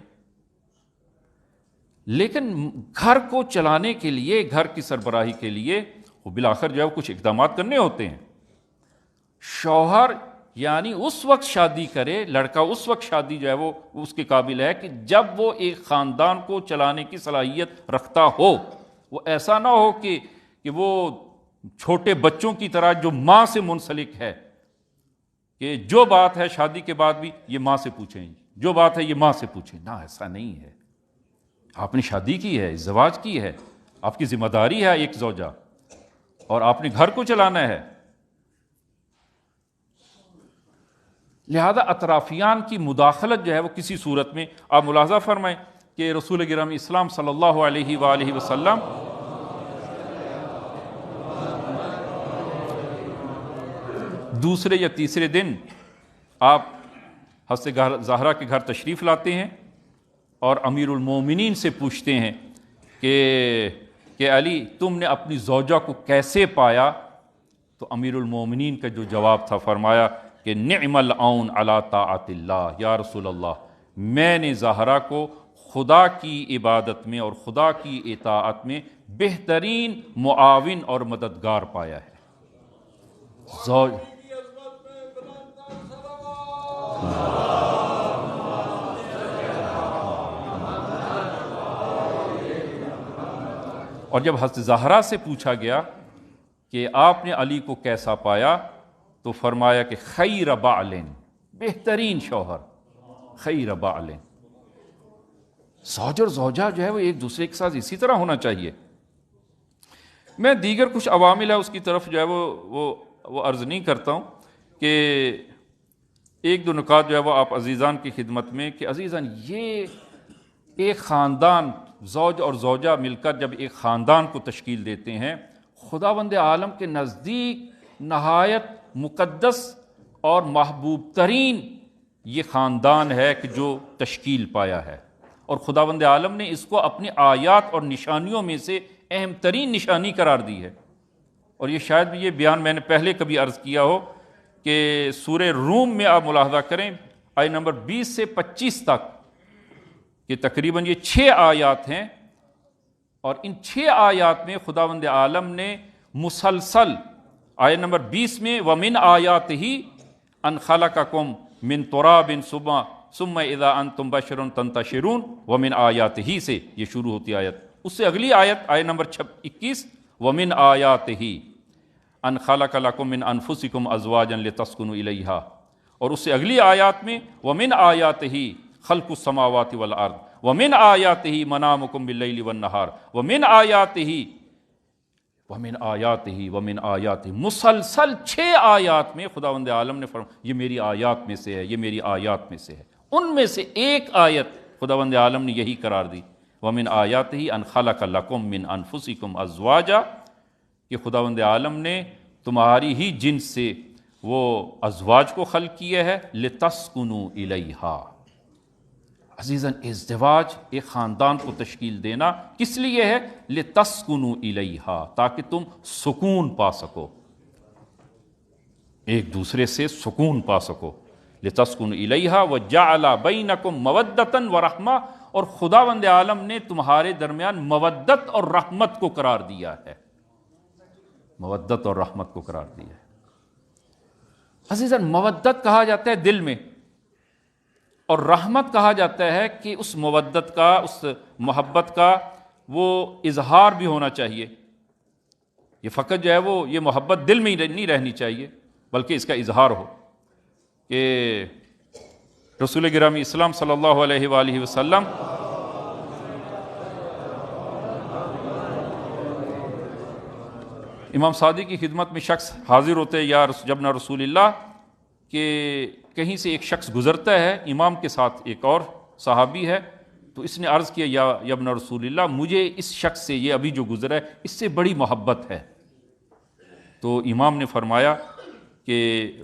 لیکن گھر کو چلانے کے لیے، گھر کی سربراہی کے لیے وہ بالآخر جو ہے کچھ اقدامات کرنے ہوتے ہیں۔ شوہر یعنی اس وقت شادی کرے، لڑکا اس وقت شادی جو ہے وہ اس کے قابل ہے کہ جب وہ ایک خاندان کو چلانے کی صلاحیت رکھتا ہو۔ وہ ایسا نہ ہو کہ وہ چھوٹے بچوں کی طرح جو ماں سے منسلک ہے، کہ جو بات ہے شادی کے بعد بھی یہ ماں سے پوچھیں، جو بات ہے یہ ماں سے پوچھیں، نہ ایسا نہیں ہے۔ آپ نے شادی کی ہے، ازدواج کی ہے، آپ کی ذمہ داری ہے ایک زوجہ، اور آپ نے گھر کو چلانا ہے۔ لہذا اطرافیان کی مداخلت جو ہے وہ کسی صورت میں، آپ ملاحظہ فرمائیں کہ رسول گرامی اسلام صلی اللہ علیہ وآلہ وسلم دوسرے یا تیسرے دن آپ حضرت زہرا کے گھر تشریف لاتے ہیں اور امیر المومنین سے پوچھتے ہیں کہ علی تم نے اپنی زوجہ کو کیسے پایا؟ تو امیر المومنین کا جو جواب تھا، فرمایا کہ نعم العون علی طاعت اللہ، یا رسول اللہ میں نے زہرا کو خدا کی عبادت میں اور خدا کی اطاعت میں بہترین معاون اور مددگار پایا ہے۔ اور جب حضرت زہرا سے پوچھا گیا کہ آپ نے علی کو کیسا پایا، تو فرمایا کہ خیر بعل، بہترین شوہر، خیر بعل۔ زوج اور زوجہ جو ہے وہ ایک دوسرے کے ساتھ اسی طرح ہونا چاہیے۔ میں دیگر کچھ عوامل ہے اس کی طرف جو ہے وہ عرض نہیں کرتا ہوں، کہ ایک دو نکات جو ہے وہ آپ عزیزان کی خدمت میں، کہ عزیزان یہ ایک خاندان، زوج اور زوجہ مل کر جب ایک خاندان کو تشکیل دیتے ہیں، خداوند عالم کے نزدیک نہایت مقدس اور محبوب ترین یہ خاندان ہے کہ جو تشکیل پایا ہے، اور خداوند عالم نے اس کو اپنی آیات اور نشانیوں میں سے اہم ترین نشانی قرار دی ہے۔ اور یہ شاید بھی یہ بیان میں نے پہلے کبھی عرض کیا ہو کہ سورہ روم میں آپ ملاحظہ کریں آیت نمبر 20 سے 25 تک، کہ تقریباً یہ 6 آیات ہیں، اور ان 6 آیات میں خداوند عالم نے مسلسل آیت نمبر 20 میں وَمِنْ آیَاتِهِ أَنْ خَلَقَكُمْ مِنْ تُرَابٍ ثُمَّ إِذَا أَنْتُمْ بَشَرٌ تَنْتَشِرُونَ وَمِنْ آیَاتِهِ سے یہ شروع ہوتی آیت۔ اس سے اگلی آیت نمبر 21 وَمِنْ آیَاتِهِ أَنْ خَلَقَ لَكُمْ مِنْ أَنفُسِكُمْ أَزْوَاجًا لِتَسْكُنُوا إِلَيْهَا، اور اس سے اگلی آیات میں وَمِنْ آیَاتِهِ خلق السماوات والارض ومن آیاتہ منامکم باللیل والنہار ومن آیاتہ مسلسل 6 آیات میں خداوند عالم نے فرمایا یہ میری آیات میں سے ہے، یہ میری آیات میں سے ہے۔ ان میں سے ایک آیت خداوند عالم نے یہی قرار دی، ومن آیاتہ ان خلق لکم من انفسکم ازواجا، کہ خداوند عالم نے تمہاری ہی جنس سے وہ ازواج کو خلق کیا ہے، لتسکنوا الیہا۔ عزیزاً ازدواج ایک خاندان کو تشکیل دینا کس لیے ہے؟ لتسکنوا الیہا، تاکہ تم سکون پا سکو، ایک دوسرے سے سکون پا سکو۔ لتسکنوا الیہا وجعل بینکم مودۃ ورحمہ، اور خداوند عالم نے تمہارے درمیان مودت اور رحمت کو قرار دیا ہے، مودت اور رحمت کو قرار دیا ہے۔ عزیزاً مودت کہا جاتا ہے دل میں، اور رحمت کہا جاتا ہے کہ اس مودت کا، اس محبت کا وہ اظہار بھی ہونا چاہیے۔ یہ فقط جو ہے وہ یہ محبت دل میں ہی نہیں رہنی چاہیے، بلکہ اس کا اظہار ہو۔ کہ رسول گرامی اسلام صلی اللہ علیہ وآلہ وسلم امام صادق کی خدمت میں شخص حاضر ہوتے ہیں، یا جبنا رسول اللہ، کہ کہیں سے ایک شخص گزرتا ہے امام کے ساتھ، ایک اور صحابی ہے، تو اس نے عرض کیا یا ابن رسول اللہ، مجھے اس شخص سے، یہ ابھی جو گزرا ہے، اس سے بڑی محبت ہے۔ تو امام نے فرمایا کہ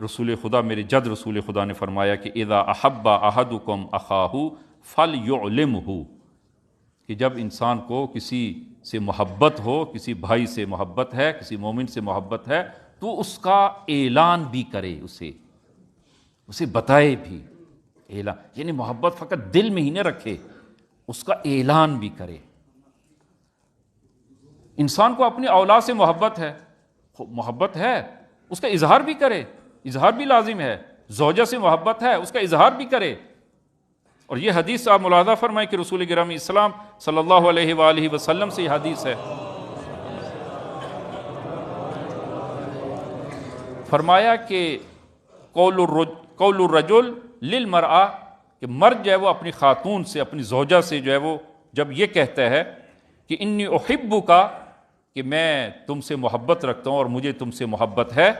رسول خدا، میرے جد رسول خدا نے فرمایا کہ اذا احب احدکم اخاہ فلیعلمہ، کہ جب انسان کو کسی سے محبت ہو، کسی بھائی سے محبت ہے، کسی مومن سے محبت ہے، تو اس کا اعلان بھی کرے، اسے بتائے بھی، اعلان یعنی محبت فقط دل میں ہی نہ رکھے، اس کا اعلان بھی کرے۔ انسان کو اپنی اولاد سے محبت ہے، اس کا اظہار بھی کرے، اظہار بھی لازم ہے۔ زوجہ سے محبت ہے، اس کا اظہار بھی کرے۔ اور یہ حدیث آپ ملاحظہ فرمائیں کہ رسول گرامی اسلام صلی اللہ علیہ وآلہ وسلم سے یہ حدیث ہے، فرمایا کہ قول الرجل للمرأة، کہ مرد جو ہے وہ اپنی خاتون سے، اپنی زوجہ سے جو ہے وہ جب یہ کہتا ہے کہ انی احبک کا، کہ میں تم سے محبت رکھتا ہوں اور مجھے تم سے محبت ہے،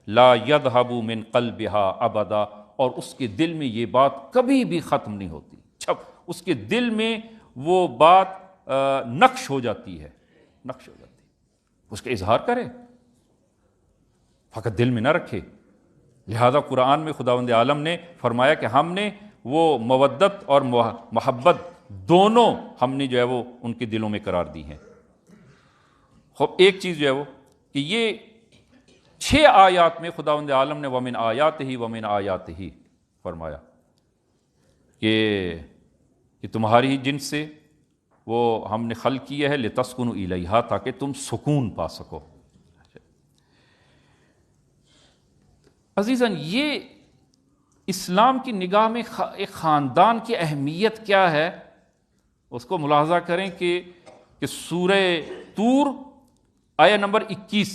لا یذهب من قلبها ابدا، اور اس کے دل میں یہ بات کبھی بھی ختم نہیں ہوتی، اس کے دل میں وہ بات نقش ہو جاتی ہے، نقش ہو جاتی ہے، اس کا اظہار کرے، فقط دل میں نہ رکھے۔ لہذا قرآن میں خداوند عالم نے فرمایا کہ ہم نے وہ مودت اور محبت دونوں ہم نے جو ہے وہ ان کے دلوں میں قرار دی ہیں۔ ایک چیز جو ہے وہ کہ یہ 6 آیات میں خداوند عالم نے ومن آیاتہ فرمایا کہ تمہاری ہی جنس سے وہ ہم نے خلق کیا ہے، لتسکنوا الیہا، تاکہ تم سکون پا سکو۔ عزیزاً، یہ اسلام کی نگاہ میں ایک خاندان کی اہمیت کیا ہے، اس کو ملاحظہ کریں کہ سورہ طور آیہ نمبر 21،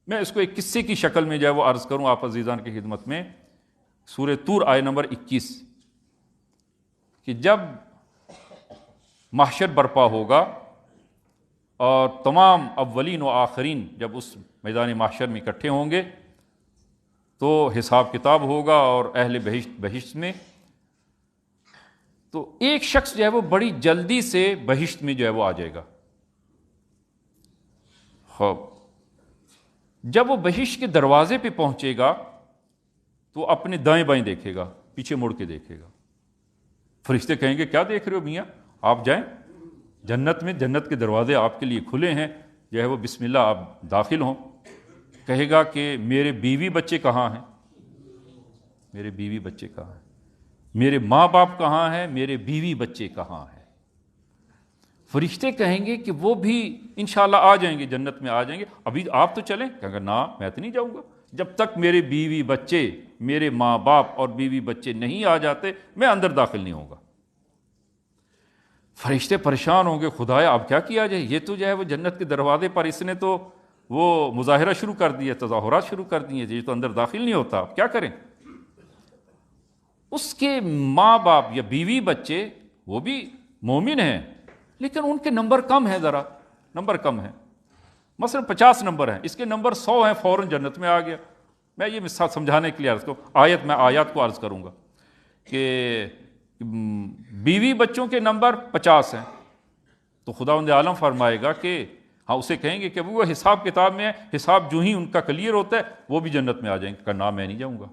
میں اس کو ایک قصے کی شکل میں جو ہے وہ عرض کروں آپ عزیزان کی خدمت میں۔ سورہ طور آیہ نمبر 21 کہ جب محشر برپا ہوگا اور تمام اولین و آخرین جب اس میدان محشر میں اکٹھے ہوں گے تو حساب کتاب ہوگا، اور اہل بہشت میں، تو ایک شخص جو ہے وہ بڑی جلدی سے بہشت میں جو ہے وہ آ جائے گا۔ خوب جب وہ بہشت کے دروازے پہ پہنچے گا تو اپنے دائیں بائیں دیکھے گا، پیچھے مڑ کے دیکھے گا۔ فرشتے کہیں گے کیا دیکھ رہے ہو میاں، آپ جائیں جنت میں، جنت کے دروازے آپ کے لیے کھلے ہیں، جو ہے وہ بسم اللہ آپ داخل ہوں۔ کہے گا کہ میرے بیوی بچے کہاں ہیں، میرے بیوی بچے کہاں ہیں، میرے ماں باپ کہاں ہیں، میرے بیوی بچے کہاں ہیں۔ فرشتے کہیں گے کہ وہ بھی انشاءاللہ آ جائیں گے، جنت میں آ جائیں گے، ابھی آپ تو چلیں۔ کہیں گے نا، میں تو نہیں جاؤں گا، جب تک میرے بیوی بچے، میرے ماں باپ اور بیوی بچے نہیں آ جاتے میں اندر داخل نہیں ہوں گا۔ فرشتے پریشان ہوں گے، خدایا اب کیا کیا جائے، یہ تو جو ہے وہ جنت کے دروازے پر اس نے تو وہ مظاہرہ شروع کر دیا، تظاہرات شروع کر دیے، یہ تو اندر داخل نہیں ہوتا، اب کیا کریں۔ اس کے ماں باپ یا بیوی بچے وہ بھی مومن ہیں لیکن ان کے نمبر کم ہیں، ذرا نمبر کم ہیں، مثلا 50 نمبر ہیں، اس کے نمبر 100 ہیں، فوراً جنت میں آ گیا۔ میں یہ مثال سمجھانے کے لیے عرض کروں، میں آیات کو عرض کروں گا کہ بیوی بچوں کے نمبر 50 ہیں، تو خداوند عالم فرمائے گا کہ ہاں، اسے کہیں گے کہ وہ حساب کتاب میں ہے، حساب جو ہی ان کا کلیئر ہوتا ہے وہ بھی جنت میں آ جائیں گے۔ کہ نام میں نہیں جاؤں گا،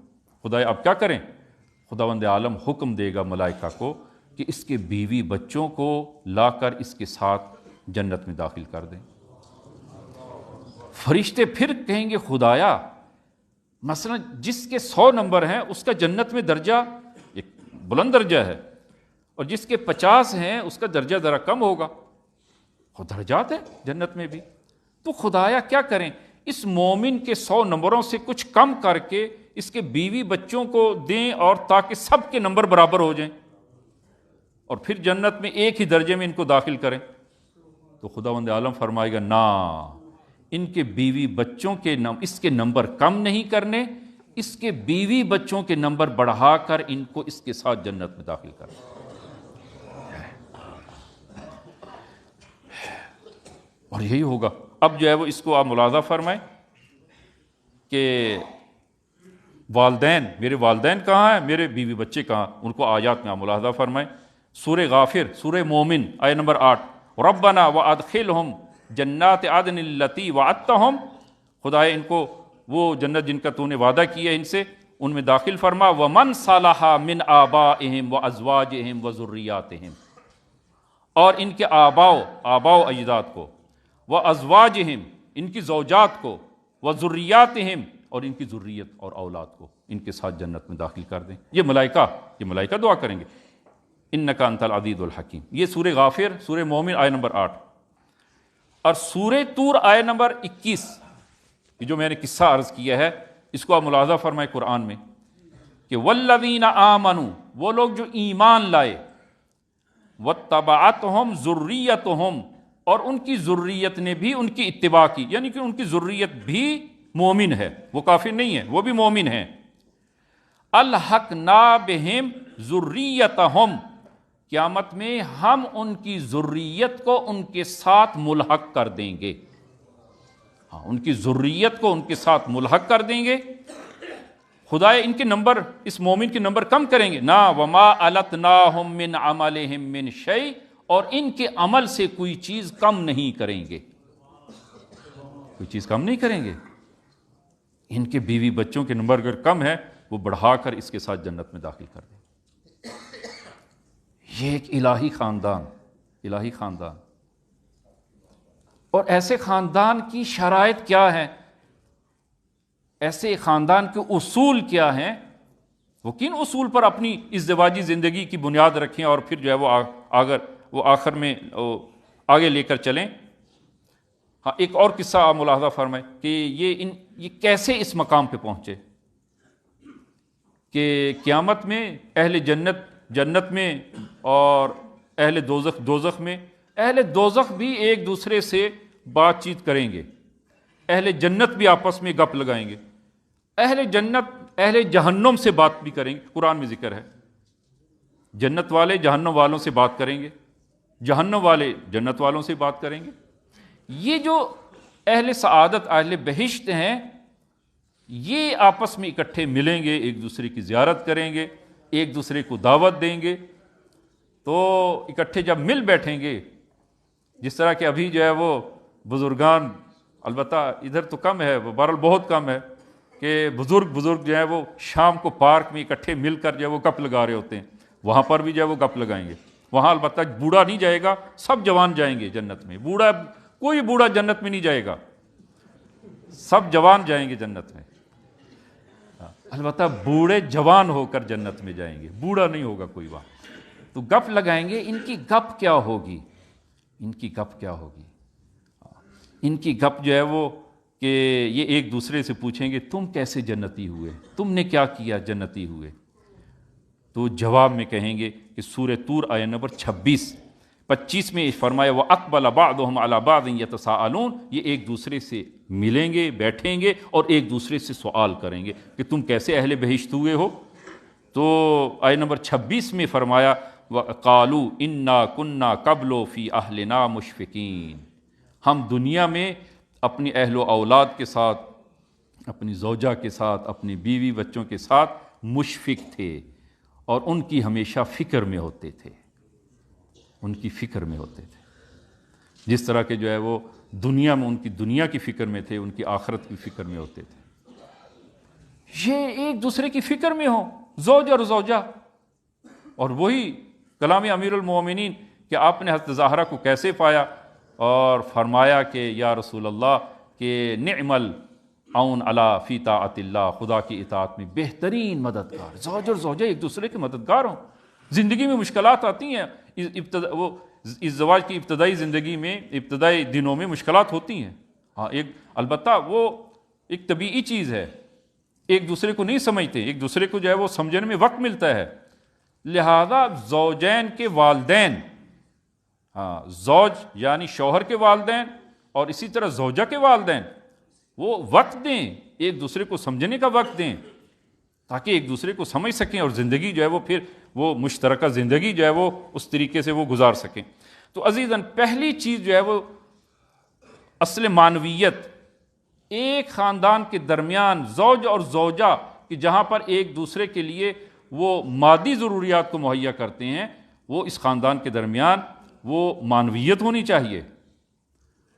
خدایا اب کیا کریں۔ خداوند عالم حکم دے گا ملائکہ کو کہ اس کے بیوی بچوں کو لا کر اس کے ساتھ جنت میں داخل کر دیں۔ فرشتے پھر کہیں گے خدایا مثلا جس کے 100 نمبر ہیں اس کا جنت میں درجہ ایک بلند درجہ ہے، اور جس کے 50 ہیں اس کا درجہ ذرا کم ہوگا، خود درجات ہیں جنت میں بھی، تو خدایا کیا کریں، اس مومن کے 100 نمبروں سے کچھ کم کر کے اس کے بیوی بچوں کو دیں، اور تاکہ سب کے نمبر برابر ہو جائیں، اور پھر جنت میں ایک ہی درجے میں ان کو داخل کریں۔ تو خداوند عالم فرمائے گا نا، ان کے بیوی بچوں کے اس کے نمبر کم نہیں کرنے، اس کے بیوی بچوں کے نمبر بڑھا کر ان کو اس کے ساتھ جنت میں داخل کرنا۔ اور یہی ہوگا۔ اب جو ہے وہ اس کو آپ ملاحظہ فرمائیں کہ والدین، میرے والدین کہاں ہیں، میرے بیوی بچے کہاں، ان کو آیات میں آپ ملاحظہ فرمائیں۔ سورہ غافر، سورہ مومن آیہ نمبر 8، ربنا وادخلہم جنات عدن التی وعدتہم، خدائے ان کو وہ جنت جن کا تو نے وعدہ کیا ان سے، ان میں داخل فرما، ومن صلح من آبائہم وازواجہم وذریاتہم، اور ان کے آباء و اجداد کو، وازواجہم ان کی زوجات کو، وذریاتہم اور ان کی ذریت اور اولاد کو ان کے ساتھ جنت میں داخل کر دیں۔ یہ ملائکہ دعا کریں گے، انک انت العزیز الحکیم۔ یہ سورہ غافر، سورہ مومن آیہ نمبر 8، اور سورہ طور آیہ نمبر 21، یہ جو میں نے قصہ عرض کیا ہے اس کو آپ ملاحظہ فرمائیں قرآن میں کہ والذین آمنوا، وہ لوگ جو ایمان لائے، واتبعتہم ذریتہم، اور ان کی ذریت نے بھی ان کی اتباع کی، یعنی کہ ان کی ذریت بھی مومن ہے، وہ کافر نہیں ہے، وہ بھی مومن ہیں، الحقنا بہم ذریتہم، قیامت میں ہم ان کی ذریت کو ان کے ساتھ ملحق کر دیں گے. ہاں، ان کی ذریت کو ان کے ساتھ ملحق کر دیں گے. خدا ان کے نمبر، اس مومن کے نمبر کم کریں گے نا. وما التناہم من عملہم من شیء، اور ان کے عمل سے کوئی چیز کم نہیں کریں گے، کوئی چیز کم نہیں کریں گے. ان کے بیوی بچوں کے نمبر اگر کم ہے وہ بڑھا کر اس کے ساتھ جنت میں داخل کر دیں. یہ ایک الہی خاندان، الہی خاندان. اور ایسے خاندان کی شرائط کیا ہیں، ایسے خاندان کے اصول کیا ہیں، وہ کن اصول پر اپنی ازدواجی زندگی کی بنیاد رکھیں اور پھر جو ہے وہ آخر میں آگے لے کر چلیں. ہاں، ایک اور قصہ آپ ملاحظہ فرمائیں کہ یہ کیسے اس مقام پہ پہنچے کہ قیامت میں اہل جنت میں اور اہل دوزخ میں. اہل دوزخ بھی ایک دوسرے سے بات چیت کریں گے، اہل جنت بھی آپس میں گپ لگائیں گے. اہل جہنم سے بات بھی کریں گے. قرآن میں ذکر ہے جنت والے جہنم والوں سے بات کریں گے، جہنم والے جنت والوں سے بات کریں گے. یہ جو اہل سعادت، اہل بہشت ہیں، یہ آپس میں اکٹھے ملیں گے، ایک دوسرے کی زیارت کریں گے، ایک دوسرے کو دعوت دیں گے. تو اکٹھے جب مل بیٹھیں گے، جس طرح کہ ابھی جو ہے وہ بزرگان، البتہ ادھر تو کم ہے، بہرحال بہت کم ہے کہ بزرگ جو ہیں وہ شام کو پارک میں اکٹھے مل کر جو ہے وہ گپ لگا رہے ہوتے ہیں. وہاں پر بھی جو ہے وہ گپ لگائیں گے. وہاں البتہ بوڑھا نہیں جائے گا، سب جوان جائیں گے جنت میں. کوئی بوڑھا جنت میں نہیں جائے گا، سب جوان جائیں گے جنت میں. البتہ بوڑھے جوان ہو کر جنت میں جائیں گے، بوڑھا نہیں ہوگا کوئی وہاں. تو گپ لگائیں گے. ان کی گپ کیا ہوگی، ان کی گپ کیا ہوگی؟ ان کی گپ جو ہے وہ کہ یہ ایک دوسرے سے پوچھیں گے تم کیسے جنتی ہوئے، تم نے کیا کیا جنتی ہوئے. تو جواب میں کہیں گے کہ سورہ طور آیت نمبر 25 میں فرمایا وَأَقْبَلَ بَعْضُهُمْ عَلَى بَعْضٍ يَتَسَاءَلُونَ، یہ ایک دوسرے سے ملیں گے، بیٹھیں گے اور ایک دوسرے سے سوال کریں گے کہ تم کیسے اہل بہشت ہوئے ہو. تو آیت نمبر 26 میں فرمایا وَقَالُوا إِنَّا كُنَّا قَبْلُ فِي أَهْلِنَا مُشْفِقِينَ، ہم دنیا میں اپنی اہل و اولاد کے ساتھ، اپنی زوجہ کے ساتھ، اپنی بیوی بچوں کے ساتھ مشفق تھے اور ان کی ہمیشہ فکر میں ہوتے تھے، ان کی فکر میں ہوتے تھے. جس طرح کہ جو ہے وہ دنیا میں ان کی دنیا کی فکر میں تھے، ان کی آخرت کی فکر میں ہوتے تھے. یہ ایک دوسرے کی فکر میں ہوں، زوج اور زوجہ. اور وہی کلام امیر المومنین کہ آپ نے حضرت زہرا کو کیسے پایا، اور فرمایا کہ یا رسول اللہ کہ نعم العون علی فی طاعت اللہ، خدا کی اطاعت میں بہترین مددگار. زوج اور زوجہ ایک دوسرے کے مددگار ہوں. زندگی میں مشکلات آتی ہیں، وہ ازدواج کی ابتدائی زندگی میں، ابتدائی دنوں میں مشکلات ہوتی ہیں. ہاں، البتہ وہ ایک طبیعی چیز ہے. ایک دوسرے کو نہیں سمجھتے، ایک دوسرے کو جو ہے وہ سمجھنے میں وقت ملتا ہے. لہذا زوجین کے والدین، ہاں، زوج یعنی شوہر کے والدین اور اسی طرح زوجہ کے والدین، وہ وقت دیں، ایک دوسرے کو سمجھنے کا وقت دیں تاکہ ایک دوسرے کو سمجھ سکیں اور زندگی جو ہے وہ پھر وہ مشترکہ زندگی جو ہے وہ اس طریقے سے وہ گزار سکیں. تو عزیزاً، پہلی چیز جو ہے وہ اصل معنویت ایک خاندان کے درمیان زوج اور زوجہ کہ جہاں پر ایک دوسرے کے لیے وہ مادی ضروریات کو مہیا کرتے ہیں، وہ اس خاندان کے درمیان وہ معنویت ہونی چاہیے.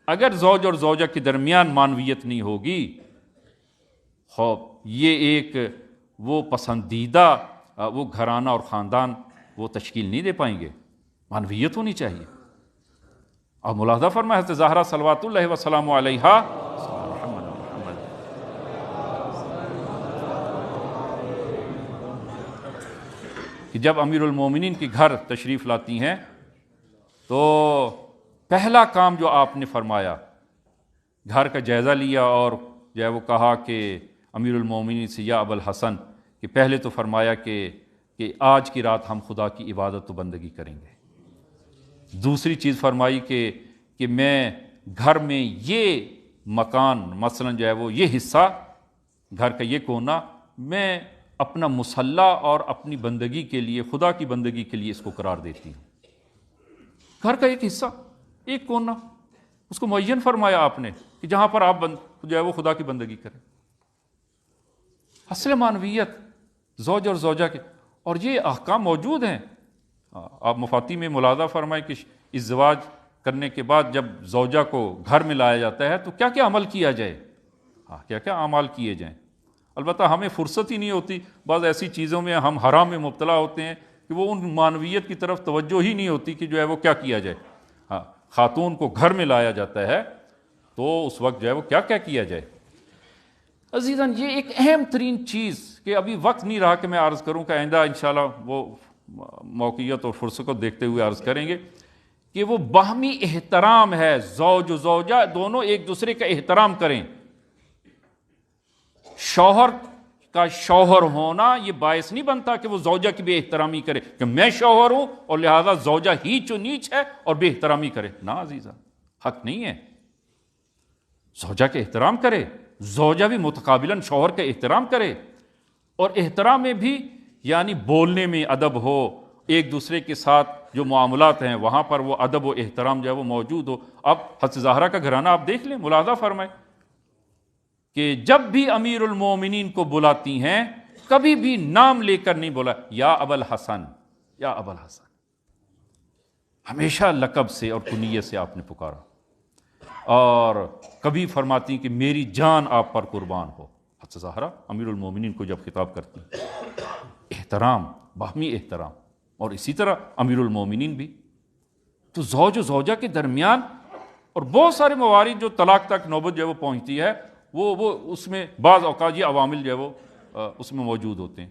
اگر زوج اور زوجہ کے درمیان معنویت نہیں ہوگی، یہ ایک وہ پسندیدہ وہ گھرانہ اور خاندان وہ تشکیل نہیں دے پائیں گے. معنویت ہونی چاہیے. اور ملاحظہ فرمائے حضرت زہرا صلوات اللہ وسلام علیہا کہ جب امیر المومنین کے گھر تشریف لاتی ہیں تو پہلا کام جو آپ نے فرمایا، گھر کا جائزہ لیا اور جو ہے وہ کہا کہ امیر المومنین سے یا ابو الحسن کہ پہلے تو فرمایا کہ آج کی رات ہم خدا کی عبادت و بندگی کریں گے. دوسری چیز فرمائی کہ میں گھر میں یہ مکان مثلا جو ہے وہ یہ حصہ گھر کا یہ کونا میں اپنا مسلح اور اپنی بندگی کے لیے، خدا کی بندگی کے لیے اس کو قرار دیتی ہیں۔ گھر کا ایک حصہ، ایک کونا، اس کو معین فرمایا آپ نے کہ جہاں پر آپ جو ہے وہ خدا کی بندگی کریں۔ اصل معنویت زوج اور زوجہ کے، اور یہ احکام موجود ہیں۔ آپ مفاتی میں ملاحظہ فرمائیں کہ ازدواج کرنے کے بعد جب زوجہ کو گھر میں لایا جاتا ہے تو کیا کیا عمل کیا جائے، کیا کیا اعمال کیے جائیں۔ البتہ ہمیں فرصت ہی نہیں ہوتی، بعض ایسی چیزوں میں ہم حرام میں مبتلا ہوتے ہیں کہ وہ ان معنویت کی طرف توجہ ہی نہیں ہوتی کہ جو ہے وہ کیا کیا جائے۔ خاتون کو گھر میں لایا جاتا ہے تو اس وقت جو ہے وہ کیا کیا کیا جائے۔ عزیزاً یہ ایک اہم ترین چیز کہ ابھی وقت نہیں رہا کہ میں عرض کروں، کہ آئندہ انشاءاللہ وہ موقعیت اور فرصت کو دیکھتے ہوئے عرض کریں گے کہ وہ باہمی احترام ہے۔ زوج و زوجہ دونوں ایک دوسرے کا احترام کریں۔ شوہر کا شوہر ہونا یہ باعث نہیں بنتا کہ وہ زوجہ کی بے احترامی کرے کہ میں شوہر ہوں اور لہذا زوجہ ہی چو نیچ ہے اور بے احترامی کرے۔ نا عزیزہ، حق نہیں ہے۔ زوجہ کے احترام کرے، زوجہ بھی متقابلاً شوہر کا احترام کرے، اور احترام میں بھی یعنی بولنے میں ادب ہو، ایک دوسرے کے ساتھ جو معاملات ہیں وہاں پر وہ ادب و احترام جو ہے وہ موجود ہو۔ اب حضرت زہرا کا گھرانہ آپ دیکھ لیں، ملاحظہ فرمائیں کہ جب بھی امیر المومنین کو بلاتی ہیں کبھی بھی نام لے کر نہیں بولا یا ابا الحسن، یا ابا الحسن، ہمیشہ لقب سے اور کنیت سے آپ نے پکارا، اور کبھی فرماتی کہ میری جان آپ پر قربان ہو۔ حضرت زہرا امیر المومنین کو جب خطاب کرتی ہیں، احترام، باہمی احترام، اور اسی طرح امیر المومنین بھی۔ تو زوج و زوجہ کے درمیان، اور بہت سارے موارد جو طلاق تک نوبت جو ہے وہ پہنچتی ہے، وہ اس میں بعض اوقات یہ عوامل جو ہے وہ اس میں موجود ہوتے ہیں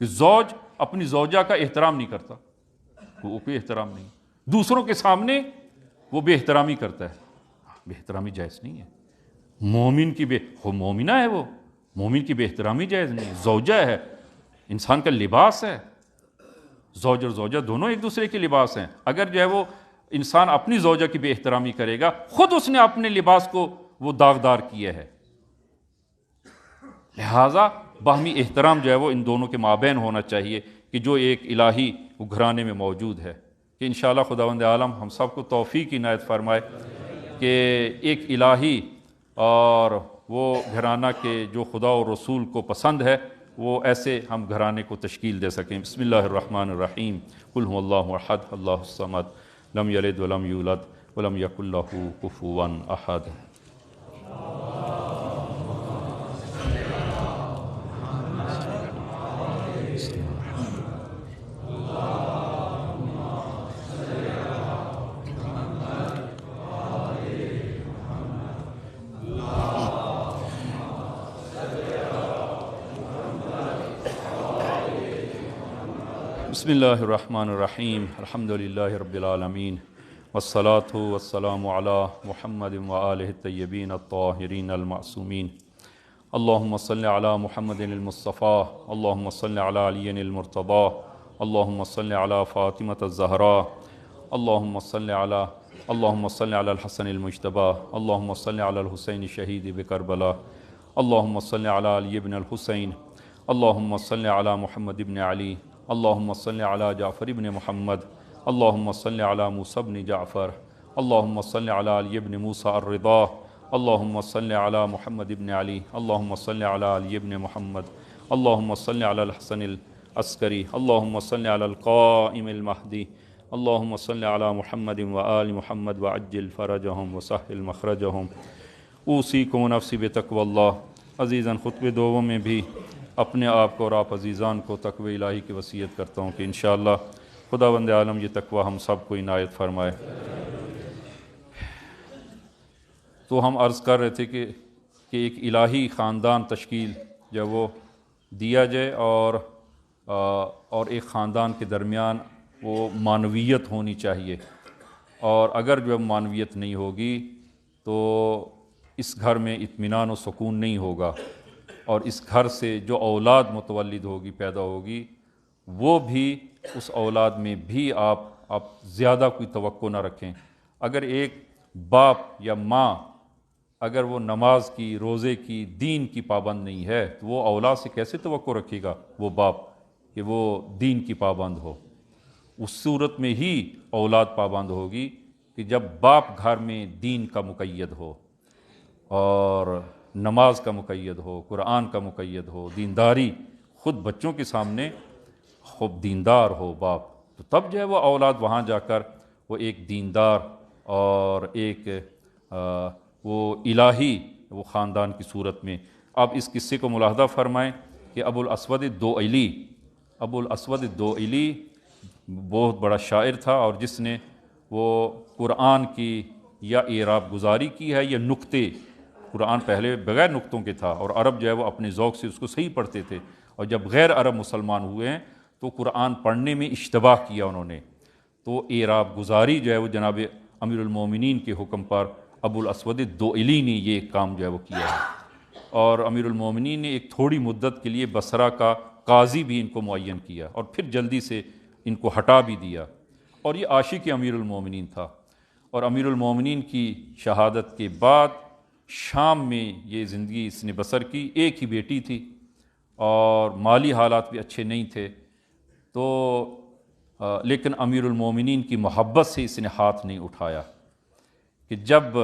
کہ زوج اپنی زوجہ کا احترام نہیں کرتا، وہ کوئی احترام نہیں، دوسروں کے سامنے وہ بے احترامی کرتا ہے۔ بے احترامی جائز نہیں ہے۔ مومن کی مومنہ ہے، وہ مومن کی بے احترامی جائز نہیں ہے۔ زوجہ ہے، انسان کا لباس ہے، زوج اور زوجہ دونوں ایک دوسرے کے لباس ہیں۔ اگر جو ہے وہ انسان اپنی زوجہ کی بے احترامی کرے گا، خود اس نے اپنے لباس کو وہ داغدار کیا ہے۔ لہٰذا باہمی احترام جو ہے وہ ان دونوں کے مابین ہونا چاہیے کہ جو ایک الہی وہ گھرانے میں موجود ہے، کہ انشاءاللہ خداوند عالم ہم سب کو توفیق عنایت فرمائے کہ ایک الہی اور وہ گھرانہ کے جو خدا و رسول کو پسند ہے، وہ ایسے ہم گھرانے کو تشکیل دے سکیں۔ بسم اللہ الرحمن الرحیم، قل هو اللہ احد اللہ الصمد لم یلد ولم یولد ولم یکن لہ کفوا احد۔ بسم اللہ الرحمن الرحیم، الحمدللہ رب العالمین، والصلاة والسلام علی محمد وآلہ الطیبین الطاہرین المعصومین۔ اللہم صلی علی محمد المصطفیٰ، اللہم صلی علی علی المرتضیٰ، اللہم صلی علی فاطمة الزہراء، اللہم صلی علی الحسن المجتبیٰ، اللہم صلی علی الحسین شہید بکربلا، اللہم صلی علی علی بن الحسین، اللہم صلی علی محمد بن علی، اللہم صلی علی جعفر بن محمد، اللہم صلی علی موسیٰ بن جعفر، اللہم صلی علی علی بن موسیٰ الرضا، اللہم صلی علی محمد بن علی، اللہم صلی علی علی بن محمد، اللہم صلی علی الحسن العسکری، اللہم صلی علی القائم المہدی، اللہم صلی علی محمد وآل محمد وعجل فرجہم وسہل مخرجہم۔ اوصیکم ونفسی بتقوی اللہ۔ عزیزاً خطبہ دوم میں بھی اپنے آپ کو اور آپ عزیزان کو تقوی الہی کی وصیت کرتا ہوں کہ انشاءاللہ خداوند عالم یہ تقوی ہم سب کو عنایت فرمائے۔ تو ہم عرض کر رہے تھے کہ ایک الہی خاندان تشکیل جو وہ دیا جائے، اور ایک خاندان کے درمیان وہ معنویت ہونی چاہیے، اور اگر جو معنویت نہیں ہوگی تو اس گھر میں اطمینان و سکون نہیں ہوگا، اور اس گھر سے جو اولاد متولد ہوگی، پیدا ہوگی، وہ بھی اس اولاد میں بھی آپ زیادہ کوئی توقع نہ رکھیں۔ اگر ایک باپ یا ماں اگر وہ نماز کی، روزے کی، دین کی پابند نہیں ہے تو وہ اولاد سے کیسے توقع رکھے گا وہ باپ کہ وہ دین کی پابند ہو؟ اس صورت میں ہی اولاد پابند ہوگی کہ جب باپ گھر میں دین کا مقید ہو اور نماز کا مقید ہو، قرآن کا مقید ہو، دینداری خود بچوں کے سامنے خوب دیندار ہو باپ، تو تب جو ہے وہ اولاد وہاں جا کر وہ ایک دیندار اور ایک وہ الہی وہ خاندان کی صورت میں۔ آپ اس قصے کو ملاحظہ فرمائیں کہ ابو الاسود الدؤلی بہت بڑا شاعر تھا، اور جس نے وہ قرآن کی یا اعراب گزاری کی ہے یا نقطے، قرآن پہلے بغیر نقطوں کے تھا اور عرب جو ہے وہ اپنے ذوق سے اس کو صحیح پڑھتے تھے، اور جب غیر عرب مسلمان ہوئے ہیں تو قرآن پڑھنے میں اشتباہ کیا انہوں نے، تو اعراب گزاری جو ہے وہ جناب امیر المومنین کے حکم پر ابو الاسود الدؤلی نے یہ کام جو ہے وہ کیا ہے، اور امیر المومنین نے ایک تھوڑی مدت کے لیے بصرہ کا قاضی بھی ان کو معین کیا اور پھر جلدی سے ان کو ہٹا بھی دیا، اور یہ عاشق امیر المومنین تھا۔ اور امیر المومنین کی شہادت کے بعد شام میں یہ زندگی اس نے بسر کی، ایک ہی بیٹی تھی اور مالی حالات بھی اچھے نہیں تھے، تو لیکن امیر المومنین کی محبت سے اس نے ہاتھ نہیں اٹھایا کہ جب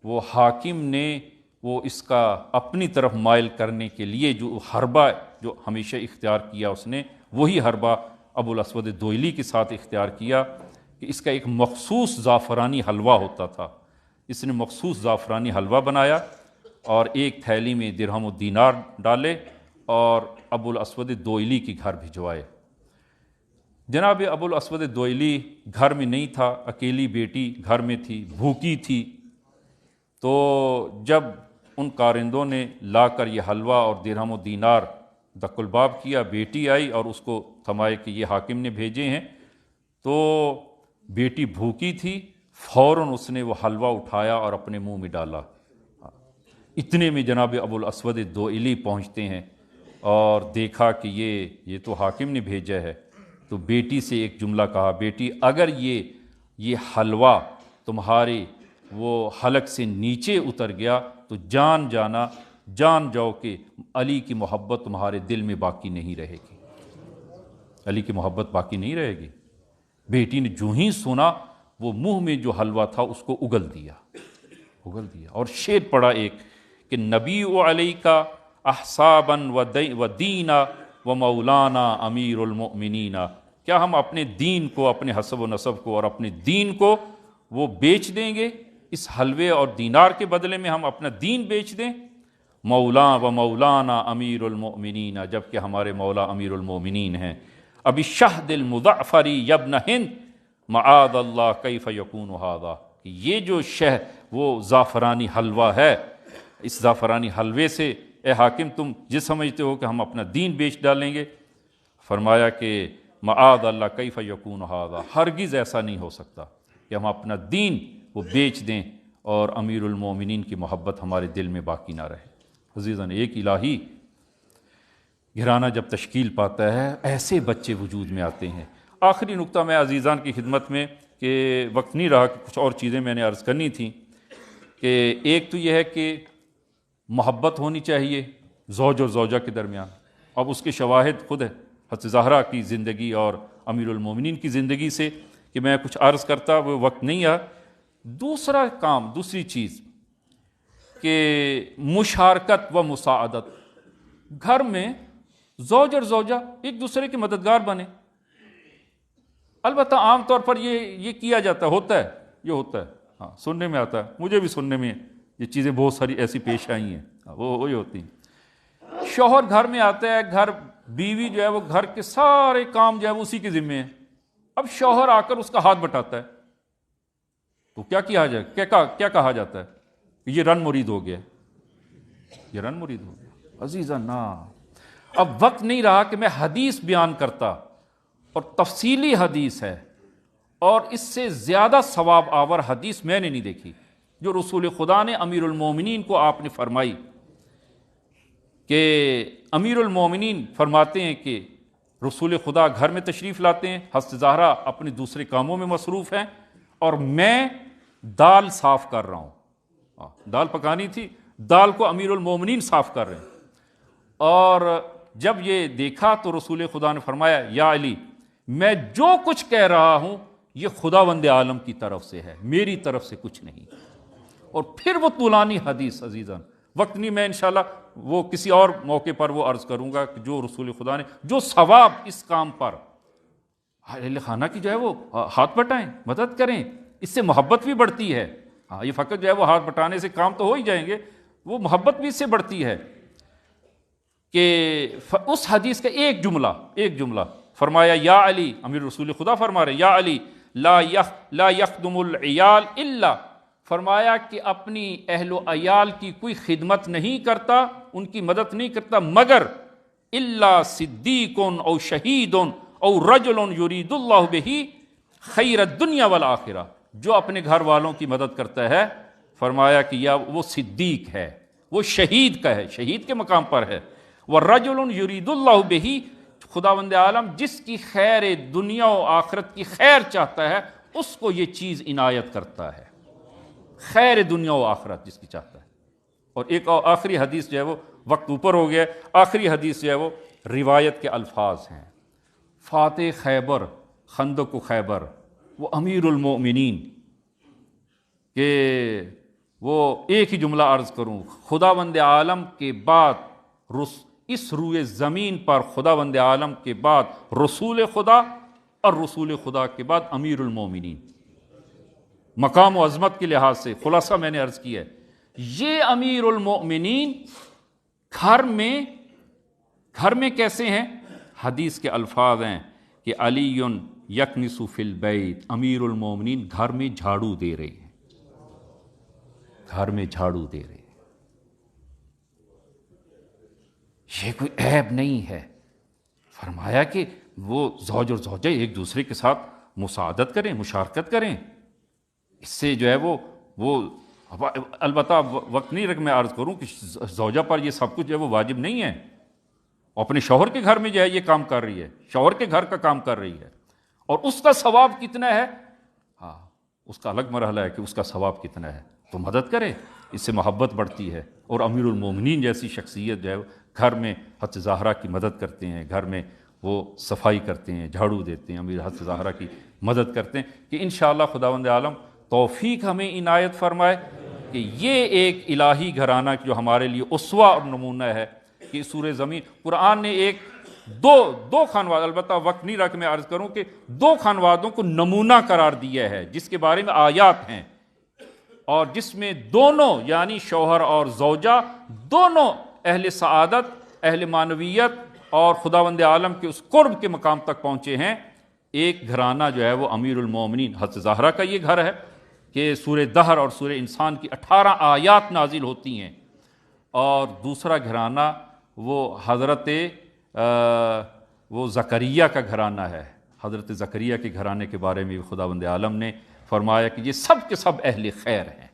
وہ حاکم نے وہ اس کا اپنی طرف مائل کرنے کے لیے جو حربہ جو ہمیشہ اختیار کیا اس نے، وہی حربہ ابو الاسود الدؤلی کے ساتھ اختیار کیا کہ اس کا ایک مخصوص زعفرانی حلوہ ہوتا تھا، اس نے مخصوص زعفرانی حلوہ بنایا اور ایک تھیلی میں درہم و دینار ڈالے اور ابو الاسود الدؤلی کے گھر بھجوائے۔ جناب ابو الاسود الدؤلی گھر میں نہیں تھا، اکیلی بیٹی گھر میں تھی، بھوکی تھی، تو جب ان کارندوں نے لا کر یہ حلوہ اور درہم و دینار دق الباب کیا، بیٹی آئی اور اس کو تھمائے کہ یہ حاکم نے بھیجے ہیں، تو بیٹی بھوکی تھی، فوراً اس نے وہ حلوہ اٹھایا اور اپنے منہ میں ڈالا۔ اتنے میں جناب ابو الاسود الدؤلی پہنچتے ہیں اور دیکھا کہ یہ تو حاکم نے بھیجا ہے، تو بیٹی سے ایک جملہ کہا، بیٹی اگر یہ حلوہ تمہارے وہ حلق سے نیچے اتر گیا تو جان جاؤ کہ علی کی محبت تمہارے دل میں باقی نہیں رہے گی، علی کی محبت باقی نہیں رہے گی۔ بیٹی نے جو ہی سنا وہ منہ میں جو حلوہ تھا اس کو اگل دیا اور شعر پڑا ایک کہ نبی علیہ کا احساباً و دینا و مولانا امیر المؤمنین، کیا ہم اپنے دین کو، اپنے حسب و نسب کو اور اپنے دین کو وہ بیچ دیں گے؟ اس حلوے اور دینار کے بدلے میں ہم اپنا دین بیچ دیں؟ مولانا امیر المؤمنین، جبکہ ہمارے مولا امیر المؤمنین ہیں۔ ابی الشہد المضعفری یبن ہند معاذ اللہ کیف یکون ھذا، یہ جو وہ زعفرانی حلوہ ہے، اس زعفرانی حلوے سے اے حاکم تم یہ سمجھتے ہو کہ ہم اپنا دین بیچ ڈالیں گے؟ فرمایا کہ معاذ اللہ کیف یکون ھذا، ہرگز ایسا نہیں ہو سکتا کہ ہم اپنا دین وہ بیچ دیں اور امیر المومنین کی محبت ہمارے دل میں باقی نہ رہے۔ عزیزاً، ایک الہی گھرانہ جب تشکیل پاتا ہے ایسے بچے وجود میں آتے ہیں۔ آخری نقطہ میں عزیزان کی خدمت میں، کہ وقت نہیں رہا کہ کچھ اور چیزیں میں نے عرض کرنی تھیں، کہ ایک تو یہ ہے کہ محبت ہونی چاہیے زوج اور زوجہ کے درمیان، اب اس کے شواہد خود ہے حضرت زہرا کی زندگی اور امیر المومنین کی زندگی سے کہ میں کچھ عرض کرتا وہ وقت نہیں آ۔ دوسری چیز کہ مشارکت و مساعدت، گھر میں زوج اور زوجہ ایک دوسرے کے مددگار بنے۔ البتہ عام طور پر یہ کیا جاتا ہوتا ہے، ہاں سننے میں آتا ہے، مجھے بھی سننے میں یہ چیزیں بہت ساری ایسی پیش آئی ہیں، وہی ہوتی ہیں۔ شوہر گھر میں آتا ہے، بیوی جو ہے وہ گھر کے سارے کام جو ہے وہ اسی کے ذمے ہیں۔ اب شوہر آ کر اس کا ہاتھ بٹاتا ہے تو کیا کہا جاتا ہے؟ یہ رن مرید ہو گیا، یہ رن مرید ہو گیا۔ عزیزاً نا، اب وقت نہیں رہا کہ میں حدیث بیان کرتا، اور تفصیلی حدیث ہے، اور اس سے زیادہ ثواب آور حدیث میں نے نہیں دیکھی جو رسول خدا نے امیر المومنین کو آپ نے فرمائی کہ امیر المومنین فرماتے ہیں کہ رسول خدا گھر میں تشریف لاتے ہیں، حضرت زہرا اپنے دوسرے کاموں میں مصروف ہیں، اور میں دال صاف کر رہا ہوں، دال پکانی تھی، دال کو امیر المومنین صاف کر رہے ہیں، اور جب یہ دیکھا تو رسول خدا نے فرمایا یا علی، میں جو کچھ کہہ رہا ہوں یہ خداوند عالم کی طرف سے ہے، میری طرف سے کچھ نہیں۔ اور پھر وہ طولانی حدیث، عزیزان وقت نہیں، میں انشاءاللہ وہ کسی اور موقع پر وہ عرض کروں گا کہ جو رسول خدا نے جو ثواب اس کام پر، اہل خانہ کی جو ہے وہ ہاتھ بٹائیں، مدد کریں، اس سے محبت بھی بڑھتی ہے۔ یہ فقط جو ہے وہ ہاتھ بٹانے سے کام تو ہو ہی جائیں گے، وہ محبت بھی اس سے بڑھتی ہے کہ اس حدیث کا ایک جملہ فرمایا یا علی، امیر رسول خدا فرما رہے یا علی لا یخدم العیال الا، فرمایا کہ اپنی اہل و عیال کی کوئی خدمت نہیں کرتا، ان کی مدد نہیں کرتا، مگر الا صدیق او شہید او رجل یرید اللہ بہ خیر الدنیا والآخرہ، جو اپنے گھر والوں کی مدد کرتا ہے، فرمایا کہ یا وہ صدیق ہے، وہ شہید کا ہے، شہید کے مقام پر ہے، وَرَجُلٌ يُرِيدُ اللَّهُ بِهِ، خداوند عالم جس کی خیر دنیا و آخرت کی خیر چاہتا ہے اس کو یہ چیز عنایت کرتا ہے، خیر دنیا و آخرت جس کی چاہتا ہے۔ اور ایک آخری حدیث جو ہے وہ، وقت اوپر ہو گیا، آخری حدیث جو ہے وہ روایت کے الفاظ ہیں، فاتح خیبر، خندق و خیبر، وہ امیر المؤمنین، کہ وہ ایک ہی جملہ عرض کروں، خداوند عالم کے بعد اس روئے زمین پر خداوند عالم کے بعد رسول خدا، اور رسول خدا کے بعد امیر المومنین، مقام و عظمت کے لحاظ سے خلاصہ میں نے عرض کیا ہے۔ یہ امیر المومنین گھر میں کیسے ہیں؟ حدیث کے الفاظ ہیں کہ علی یکنس فی البیت، امیر المومنین گھر میں جھاڑو دے رہے ہیں، گھر میں جھاڑو دے رہے ہیں، یہ کوئی عیب نہیں ہے۔ فرمایا کہ وہ زوج اور زوجہ ایک دوسرے کے ساتھ مساعدت کریں، مشارکت کریں، اس سے جو ہے وہ البتہ وقت نہیں رکھ میں عرض کروں کہ زوجہ پر یہ سب کچھ جو ہے وہ واجب نہیں ہے، اپنے شوہر کے گھر میں جو ہے یہ کام کر رہی ہے، شوہر کے گھر کا کام کر رہی ہے، اور اس کا ثواب کتنا ہے، اس کا الگ مرحلہ ہے کہ اس کا ثواب کتنا ہے، تو مدد کرے، اس سے محبت بڑھتی ہے۔ اور امیر المومنین جیسی شخصیت جو ہے گھر میں حضرت زہرا کی مدد کرتے ہیں، گھر میں وہ صفائی کرتے ہیں، جھاڑو دیتے ہیں، امیر حضرت زہرا کی مدد کرتے ہیں، کہ انشاءاللہ خداوند عالم توفیق ہمیں عنایت فرمائے کہ یہ ایک الہی گھرانہ جو ہمارے لیے اسوہ اور نمونہ ہے، کہ سورہ زمین قرآن نے ایک دو خانواد، البتہ وقت نہیں رکھ میں عرض کروں کہ 2 خانوادوں کو نمونہ قرار دیا ہے جس کے بارے میں آیات ہیں، اور جس میں دونوں یعنی شوہر اور زوجہ دونوں اہل سعادت، اہل معنویت اور خداوند عالم کے اس قرب کے مقام تک پہنچے ہیں۔ ایک گھرانہ جو ہے وہ امیر المومنین حضرت زہرا کا یہ گھر ہے کہ سورہ دہر اور سورہ انسان کی 18 آیات نازل ہوتی ہیں، اور دوسرا گھرانہ وہ حضرت وہ زکریا کا گھرانہ ہے۔ حضرت زکریا کے گھرانے کے بارے میں خداوند عالم نے فرمایا کہ یہ سب کے سب اہل خیر ہیں،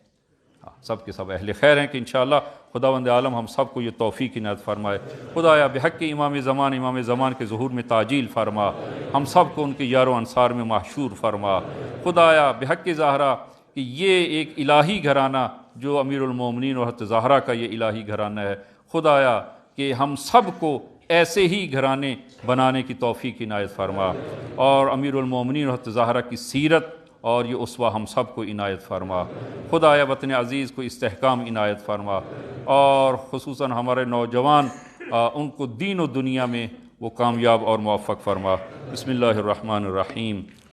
سب کے سب اہل خیر ہیں، کہ انشاءاللہ خداوند عالم ہم سب کو یہ توفیق عنایت فرمائے۔ خدایا بحق امام زمان کے ظہور میں تعجیل فرما، ہم سب کو ان کے یار و انصار میں محشور فرما۔ خدایا بحق زہرا کہ یہ ایک الہی گھرانہ جو امیر المومنین اور حضرت زہرا کا یہ الہی گھرانہ ہے، خدایا کہ ہم سب کو ایسے ہی گھرانے بنانے کی توفیق عنایت فرما، اور امیر المومنین اور حضرت زہرا کی سیرت اور یہ اسوہ ہم سب کو عنایت فرما۔ خدایا وطن عزیز کو استحکام عنایت فرما، اور خصوصاً ہمارے نوجوان ان کو دین و دنیا میں وہ کامیاب اور موفق فرما۔ بسم اللہ الرحمن الرحیم۔